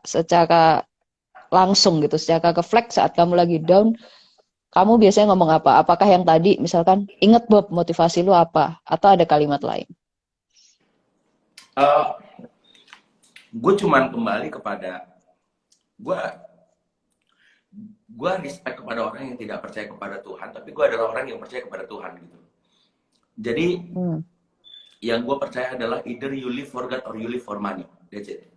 langsung gitu, secara refleks saat kamu lagi down, kamu biasanya ngomong apa? Apakah yang tadi misalkan inget Bob motivasi lu apa? Atau ada kalimat lain? Gue cuman kembali kepada gue gue respect kepada orang yang tidak percaya kepada Tuhan, tapi gue adalah orang yang percaya kepada Tuhan gitu. Jadi Hmm. yang gue percaya adalah either you live for God or you live for money. That's it.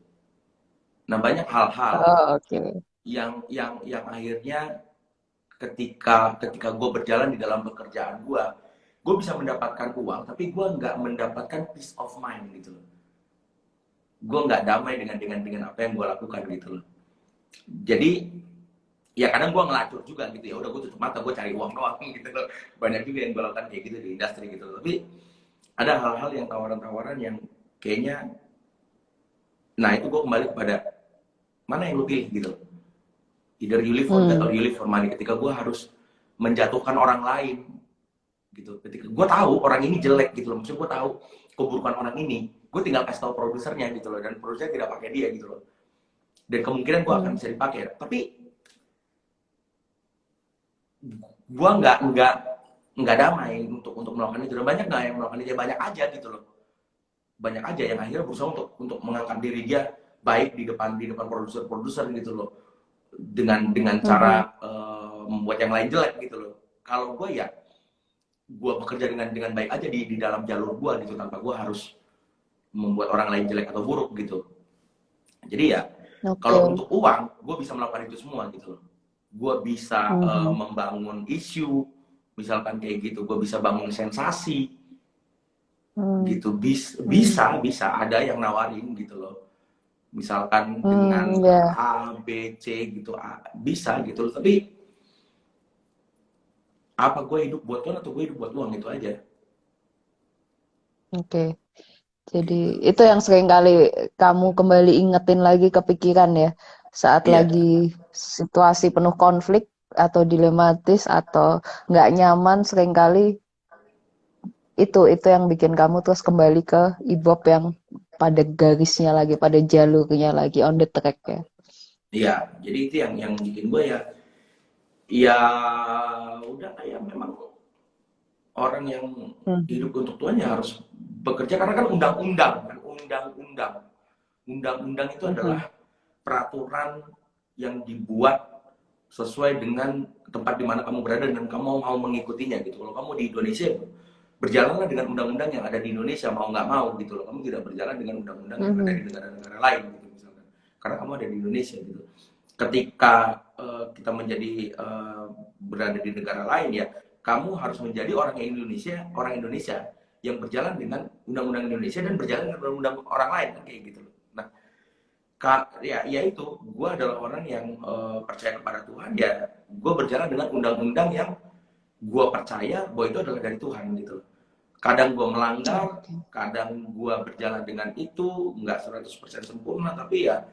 Nah banyak hal-hal Oh, oke. yang akhirnya ketika ketika gue berjalan di dalam pekerjaan gue bisa mendapatkan uang tapi gue nggak mendapatkan peace of mind gitu loh. Gue nggak damai dengan apa yang gue lakukan gitu loh. Jadi ya kadang gue ngelacur juga gitu, ya udah gue tutup mata gue cari uang doang gitu loh. Banyak juga yang gue lakukan kayak gitu di industri gitu loh. Tapi ada hal-hal yang tawaran-tawaran yang kayaknya, nah itu gue kembali kepada mana yang lu pilih gitu loh. Either you live for God or Hmm. you live for money. Ketika gue harus menjatuhkan orang lain gitu, ketika gue tahu orang ini jelek gitu loh, maksudnya gue tahu keburukan orang ini, gue tinggal kasih tahu produsernya gitu loh, dan produsernya tidak pakai dia gitu loh, dan kemungkinan gue akan Hmm. bisa dipakai, tapi gue nggak damai untuk melakukan itu. Dan banyak nggak yang melakukan itu, banyak aja gitu loh, banyak aja yang akhirnya berusaha untuk mengangkat diri dia baik di depan produser gitu loh, dengan Hmm. cara membuat yang lain jelek gitu loh. Kalau gue ya gue bekerja dengan baik aja di dalam jalur gue gitu, tanpa gue harus membuat orang lain jelek atau buruk gitu. Jadi ya Oke. kalau untuk uang gue bisa melakukan itu semua gitu loh. Gue bisa Mhm. membangun isu misalkan kayak gitu, gue bisa bangun sensasi Hmm. gitu, Hmm. bisa ada yang nawarin gitu loh, misalkan dengan Ya, A B C gitu, bisa gitu loh. Tapi apa gue hidup buat Tuhan atau gue hidup buat uang, itu aja oke. Jadi gitu. itu yang sering kali kamu kembali ingetin lagi ke pikiran ya, saat Iya, lagi situasi penuh konflik atau dilematis atau nggak nyaman, sering kali itu yang bikin kamu terus kembali ke Ibob yang pada garisnya lagi, pada jalurnya lagi, on the track ya. iya, jadi itu yang bikin gue ya, ya udah kayak memang orang yang hidup Mhm. untuk Tuhan ya harus bekerja, karena kan undang-undang kan, undang-undang itu Mhm. adalah peraturan yang dibuat sesuai dengan tempat di mana kamu berada dan kamu mau mengikutinya gitu. Kalau kamu di Indonesia, berjalanlah dengan undang-undang yang ada di Indonesia, mau nggak mau gitu loh. Kamu tidak berjalan dengan undang-undang yang ada di Mhm. negara-negara lain gitu misalkan. Karena kamu ada di Indonesia gitu. Ketika kita menjadi berada di negara lain ya, kamu harus menjadi orang Indonesia yang berjalan dengan undang-undang Indonesia dan berjalan dengan undang-undang orang lain kan kayak gitu loh. Nah, ya itu, gue adalah orang yang percaya kepada Tuhan ya, gue berjalan dengan undang-undang yang gue percaya bahwa itu adalah dari Tuhan gitu. Kadang gue melanggar, Oke. kadang gue berjalan dengan itu nggak 100% sempurna, tapi ya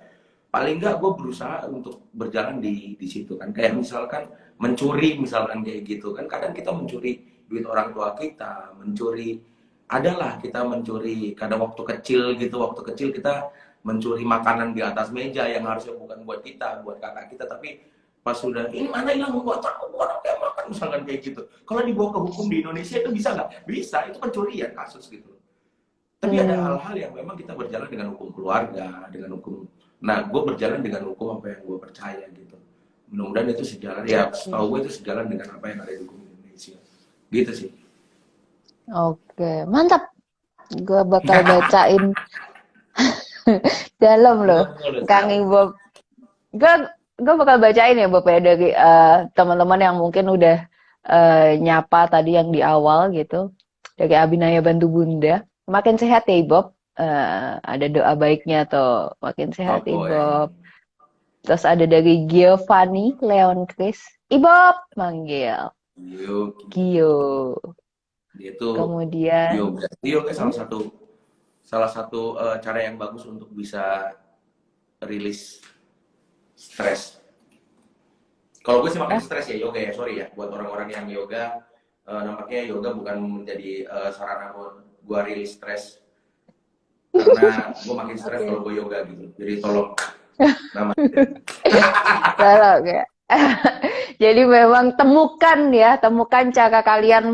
paling nggak gue berusaha untuk berjalan di situ kan. Kayak misalkan mencuri misalkan kayak gitu kan, kadang kita mencuri duit orang tua kita, mencuri, adalah kita mencuri kadang waktu kecil gitu, waktu kecil kita mencuri makanan di atas meja yang harusnya bukan buat kita, buat kakak kita, tapi pas sudah ini mana hilang, gua tahu orang kayak makan misalkan kayak gitu. Kalau dibawa ke hukum di Indonesia itu bisa nggak? Bisa, itu pencurian kasus gitu. Tapi ada Hmm. hal-hal yang memang kita berjalan dengan hukum keluarga, dengan hukum. Nah, gue berjalan dengan hukum apa yang gue percaya gitu. Mudah-mudahan itu sejalan, ya Oke. setahu gue itu sejalan dengan apa yang ada di hukum Indonesia. Gitu sih. Oke, mantap. Gue bakal bacain dalam loh, Boleh, Kang siap. Ibob. Gue gue bakal bacain ya Bob ya dari teman-teman yang mungkin udah nyapa tadi yang di awal gitu. Dari Abinaya Bantu Bunda. Makin sehat ya Ibob. Ada doa baiknya tuh. Makin sehat Oh Ibob. boy. Terus ada dari Giovanni Leon Chris. Ibob manggil. Yuk, Gio. dia tuh Kemudian yoga. Yoga hmm? salah satu cara yang bagus untuk bisa rilis stres. Kalau gue sih makin Ah, stres ya yoga ya, sorry ya buat orang-orang yang yoga, nampaknya yoga bukan menjadi sarana buat gue rilis stres, karena gue makin stres oke. kalau gue yoga gitu. Jadi tolong nama. Kalau kayak jadi memang temukan cara kalian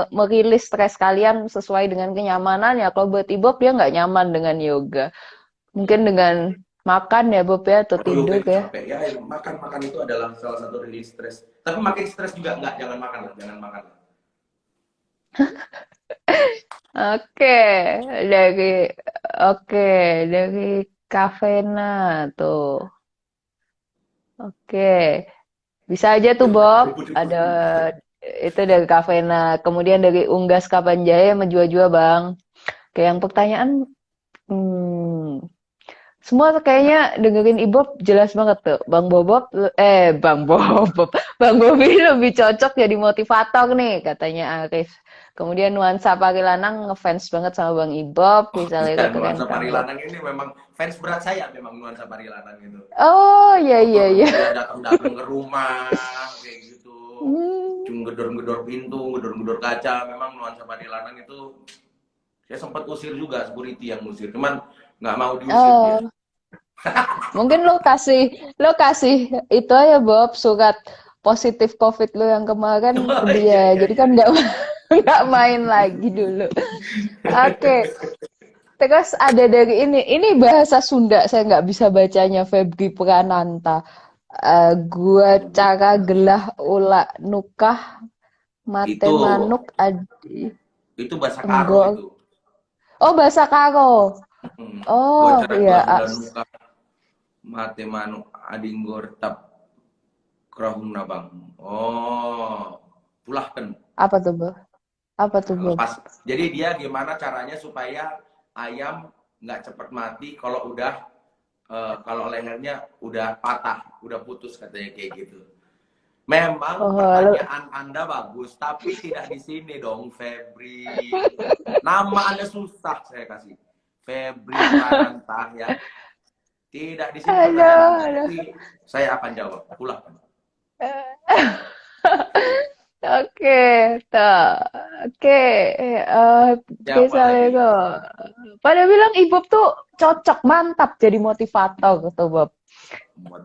merilis stres kalian sesuai dengan kenyamanan ya. Kalau buat Ibob dia nggak nyaman dengan yoga. Mungkin dengan makan ya Bob ya atau Kalau yoga tidur itu ya. capek ya, makan itu adalah salah satu rilis stres. Tapi makin stres juga enggak, jangan makan lah, jangan makan lah. Oke, dari oke dari Kavena tuh. Oke, bisa aja tuh Yuk, Bob. ribut-ribut. Ada itu dari Kavena. Kemudian dari Unggas Kapanjaya menjua-jua Bang. Kayak yang pertanyaan, semua tuh kayaknya dengerin Ibob jelas banget tuh. Bang Bobop, Bang Bobi lebih cocok jadi motivator nih, katanya Arif. Kemudian Nuansa Parilanang ngefans banget sama Bang Ibob, bisa Ya, lirik keren nuansa banget. Parilanang ini memang fans berat saya, memang nuansa Parilanang itu. Oh, iya, iya, iya. Dia datang-datang ke rumah kayak gitu, Hmm. cuma gedor-gedor pintu, gedor-gedor kaca. Memang nuansa Parilanang itu, saya sempat usir juga, security yang usir, cuman nggak mau diusir dia. Oh, mungkin lo kasih itu aja Bob, surat positif COVID lo yang kemarin ke Oh, iya dia. iya Jadi iya kan iya. nggak nggak main lagi dulu. Oke, terus ada dari ini bahasa Sunda, saya nggak bisa bacanya Febri Prananta. Gua cara gelah ulah nukah Itu Mate manuk adi itu bahasa Karo enggol. itu. Oh, bahasa Karo. Oh, Bocoran iya. Gulanuka mate manuk adinggor tap krahung nabang. Oh, pulahkan. Apa tuh, Bob? Apa tuh, Nah, Bob? lepas. Jadi dia gimana caranya supaya ayam nggak cepat mati kalau udah kalau lehernya udah patah, udah putus katanya kayak gitu. Memang Oh, pertanyaan Anda bagus, tapi tidak di sini dong, Febri. Nama Anda susah saya kasih. Febri Prananta ya. Tidak di sini pertanyaan aduh, Anda, aduh. tapi saya akan jawab. Pulang. Oke, tak. Oke, oke, Siapa lagi? Salego. Pada bilang Ibob tuh cocok, mantap jadi motivator gitu, Bob.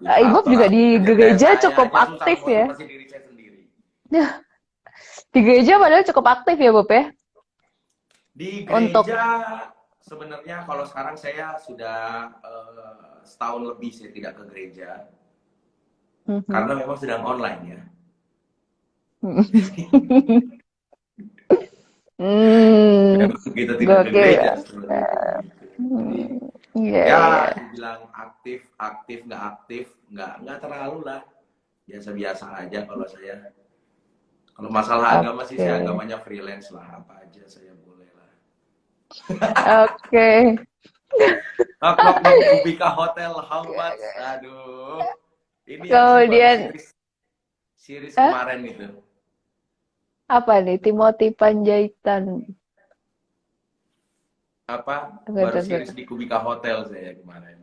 Ibob Motivator juga apa di aja, kayak gereja saya cukup aja susah aktif ya. memotivasi diri saya sendiri. Di gereja padahal cukup aktif ya, Bob ya. Di Untuk gereja sebenarnya kalau sekarang saya sudah setahun lebih saya tidak ke gereja Mhm. karena memang sedang online ya. Hmm, Memang kita tidak ke gokil gereja ya. seperti itu. Gitu. Jadi Iya, ya iya. dibilang aktif, aktif, nggak terlalu lah. Biasa-biasa aja kalau saya. Kalau masalah agama sih Oke. saya agamanya freelance lah, apa aja saya boleh lah. Oke. Knock knock knock Kubika Hotel, how much? Aduh, ini yang saya baru Kemudian, series eh, kemarin itu. apa nih? Timothy Panjaitan. Apa Tunggu, baru tunggu. series di Kubika Hotel saya kemarin.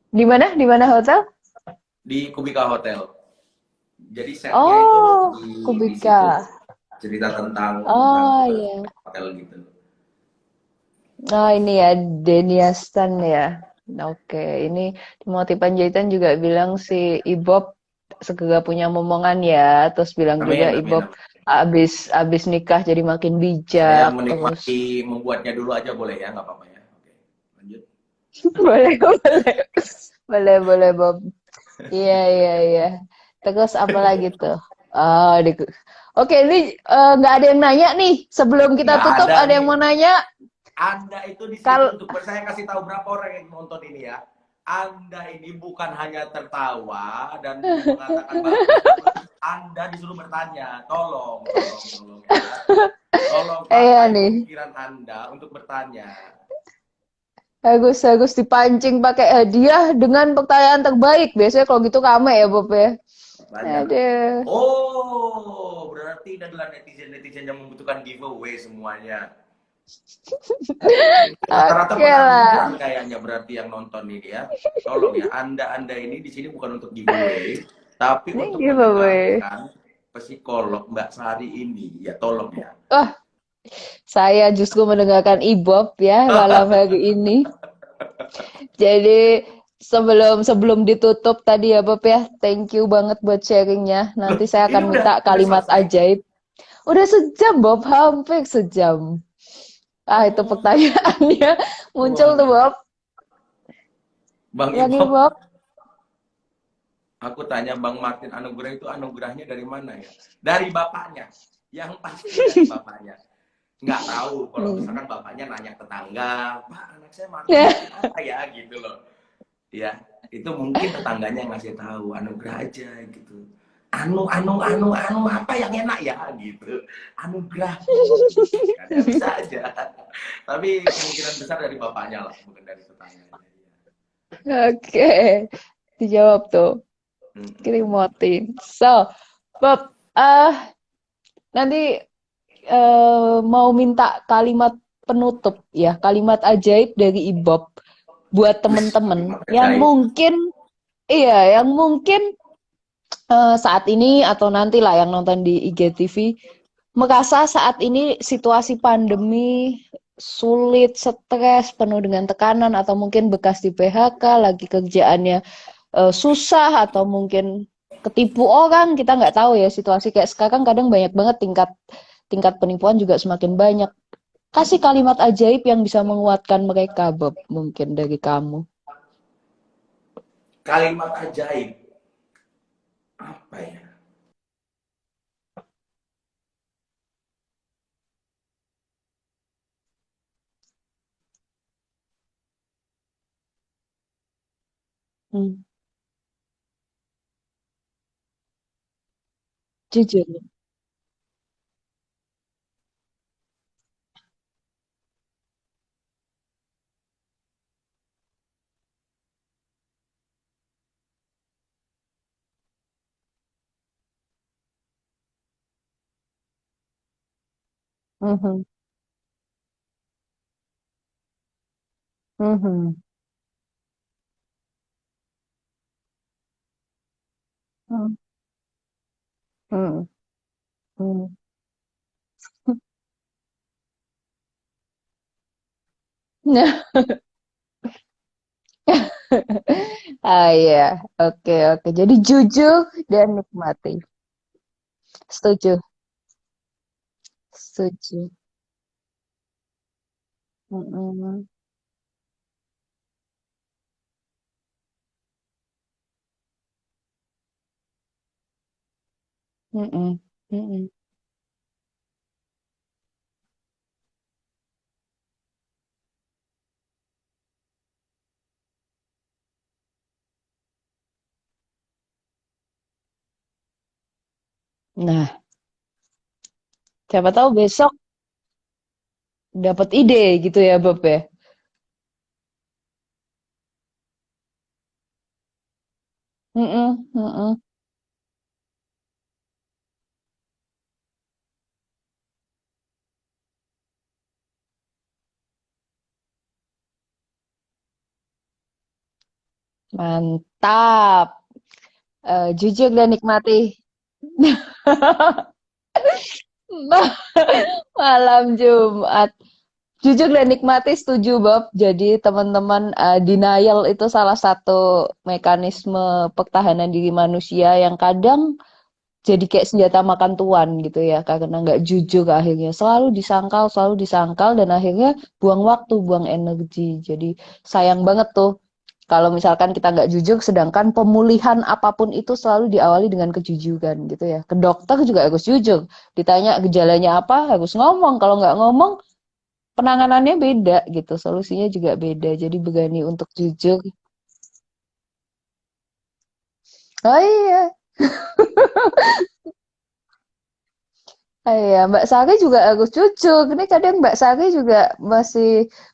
Di mana? Di mana hotel? Di Kubika Hotel. Jadi setnya itu Oh, di situ Kubika. cerita tentang Oh, iya. hotel gitu. Oh, ini ya, Denny Astan ya. Oke, ini Timothy Panjaitan juga bilang si Ibob segera punya momongan ya. Terus bilang juga Amin, amin, Ibob amin. abis nikah jadi makin Saya bijak. Terus menikmati membuatnya dulu aja boleh ya, nggak apa-apa ya. Oke, lanjut. boleh, boleh, boleh, boleh, Bob. Iya, iya, iya. Terus apa lagi tuh? Oh, Oke, ini nggak ada yang nanya nih. Sebelum kita Nggak tutup, ada ada yang nih. mau nanya? Anda itu di sini Kal untuk saya kasih tahu berapa orang yang nonton ini ya. Anda ini bukan hanya tertawa dan mengatakan bagus, tapi Anda disuruh bertanya. Tolong ya. Tolong Iya pakai nih. pemikiran Anda untuk bertanya. Agus, Agus dipancing pakai hadiah dengan pertanyaan terbaik. Biasanya kalau gitu rame ya, Bob ya. Banyak. Aduh. Oh, berarti ini adalah netizen-netizen yang membutuhkan giveaway semuanya. Rata-rata Oke pengangguran lah. kayaknya berarti yang nonton ini ya. Tolong ya, Anda ini di sini bukan untuk giveaway, tapi Ini untuk giveaway. mendengarkan psikolog Mbak Sari ini. Ya tolong ya. Wah, saya justru mendengarkan Ibob ya malam hari ini. Jadi sebelum sebelum ditutup tadi ya Bob ya, thank you banget buat sharingnya. Loh, Nanti saya ini akan minta udah kalimat selesai. ajaib. Udah sejam Bob, hampir sejam. Ah itu Oh, pertanyaannya muncul tuh waduh. Bob. Bang Yang ini Ibob, Bob. aku tanya Bang Martin Anugrah itu anugerahnya dari mana ya? Dari bapaknya. Yang pasti dari bapaknya. Nggak tahu kalau Hmm. misalkan bapaknya nanya tetangga, Pak anak saya Martin dapat apa ya gitu loh. Ya, itu mungkin tetangganya yang ngasih tahu anugerah aja gitu. Apa yang enak ya gitu. Anugerah. Kan ya bisa aja. Tapi kemungkinan besar dari bapaknya lah, bukan dari tetangganya. Oke, dijawab tuh. Mm-mm. Kirimotin. So, Bob, nanti mau minta kalimat penutup ya, kalimat ajaib dari Ibob buat Wih, temen-temen kalimat yang ajaib. mungkin, iya, yang mungkin saat ini atau nanti lah yang nonton di IGTV merasa saat ini situasi pandemi sulit, stres, penuh dengan tekanan atau mungkin bekas di PHK, lagi kerjaannya susah atau mungkin ketipu orang, kita nggak tahu ya situasi kayak sekarang kadang banyak banget tingkat tingkat penipuan juga semakin banyak. Kasih kalimat ajaib yang bisa menguatkan mereka, Bob, mungkin dari kamu. Kalimat ajaib. Apa ya? Hmm. Jujur. Mhm. Mhm. Mhm. Mhm. Mhm. Nah, ah iya, oke oke. Jadi jujur dan nikmati. Setuju, setuju. Mm-mm. Mm-mm. Mm-mm. Nah, siapa tahu besok dapat ide gitu ya, Bob ya. Mm-mm. Mm-mm. Mantap. Jujur dan nikmati. Malam Jumat. Jujur dan nikmati setuju Bob. Jadi teman-teman denial itu salah satu mekanisme pertahanan diri manusia yang kadang jadi kayak senjata makan tuan gitu ya karena nggak jujur akhirnya selalu disangkal dan akhirnya buang waktu buang energi jadi sayang banget tuh kalau misalkan kita nggak jujur sedangkan pemulihan apapun itu selalu diawali dengan kejujuran gitu ya ke dokter juga harus jujur ditanya gejalanya apa harus ngomong kalau nggak ngomong penanganannya beda gitu solusinya juga beda jadi berani untuk jujur. Oh iya. Iya, Mbak Sari juga harus jujur. Ini kadang Mbak Sari juga masih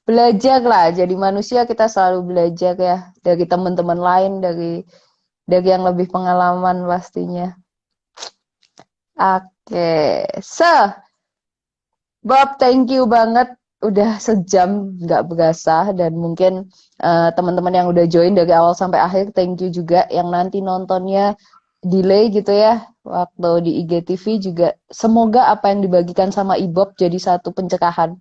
belajar lah. Jadi manusia kita selalu belajar ya dari teman-teman lain, dari yang lebih pengalaman pastinya. Oke, so Bob, thank you banget. Udah sejam nggak berasa dan mungkin teman-teman yang udah join dari awal sampai akhir, thank you juga yang nanti nontonnya delay gitu ya waktu di IGTV juga. Semoga apa yang dibagikan sama Ibob jadi satu pencerahan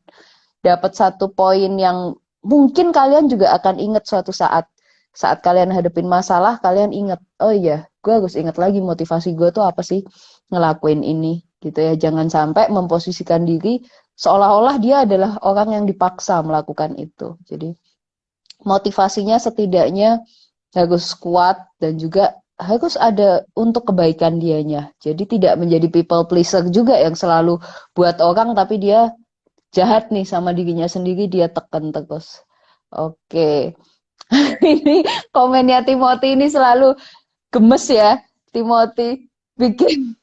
dapat satu poin yang mungkin kalian juga akan ingat suatu saat. Saat kalian hadapin masalah, kalian ingat, oh iya, gue harus ingat lagi motivasi gue tuh apa sih ngelakuin ini, gitu ya. Jangan sampai memposisikan diri seolah-olah dia adalah orang yang dipaksa melakukan itu. Jadi motivasinya setidaknya harus kuat dan juga harus ada untuk kebaikan dianya. Jadi tidak menjadi people pleaser juga yang selalu buat orang tapi dia jahat nih sama dirinya sendiri dia tekan terus. Oke. Ini komennya Timothy ini selalu gemes ya. Timothy bikin.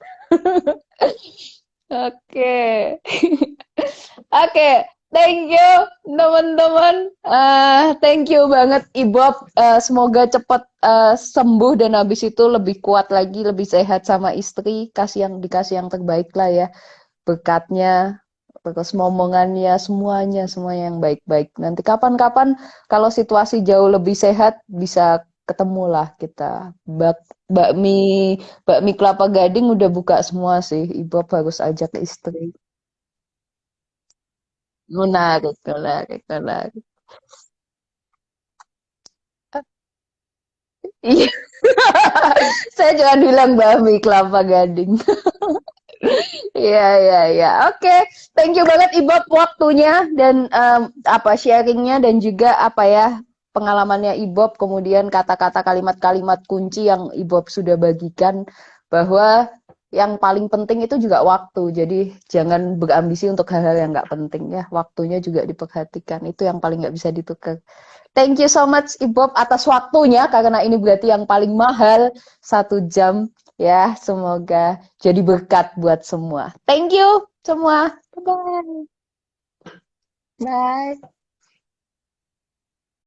Oke. Oke. Thank you teman-teman. Thank you banget Ibob. Semoga cepat sembuh dan habis itu lebih kuat lagi, lebih sehat sama istri. Dikasih yang terbaik lah ya. Berkatnya, terus momongannya, semuanya yang baik-baik. Nanti kapan-kapan kalau situasi jauh lebih sehat bisa ketemulah kita. Bakmi bakmi kelapa gading udah buka semua sih. Ibu harus ajak istri. Menarik, menarik, menarik. Iya, saya jangan bilang bakmi kelapa gading. Iya, iya, iya. Oke, thank you banget Ibob waktunya dan apa sharingnya dan juga apa ya pengalamannya Ibob, kemudian kata-kata kalimat-kalimat kunci yang Ibob sudah bagikan bahwa yang paling penting itu juga waktu. Jadi jangan berambisi untuk hal-hal yang nggak penting ya. Waktunya juga diperhatikan. Itu yang paling nggak bisa ditukar. Thank you so much Ibob atas waktunya karena ini berarti yang paling mahal 1 jam ya. Semoga jadi berkat buat semua. Thank you semua. Bye bye. Bye.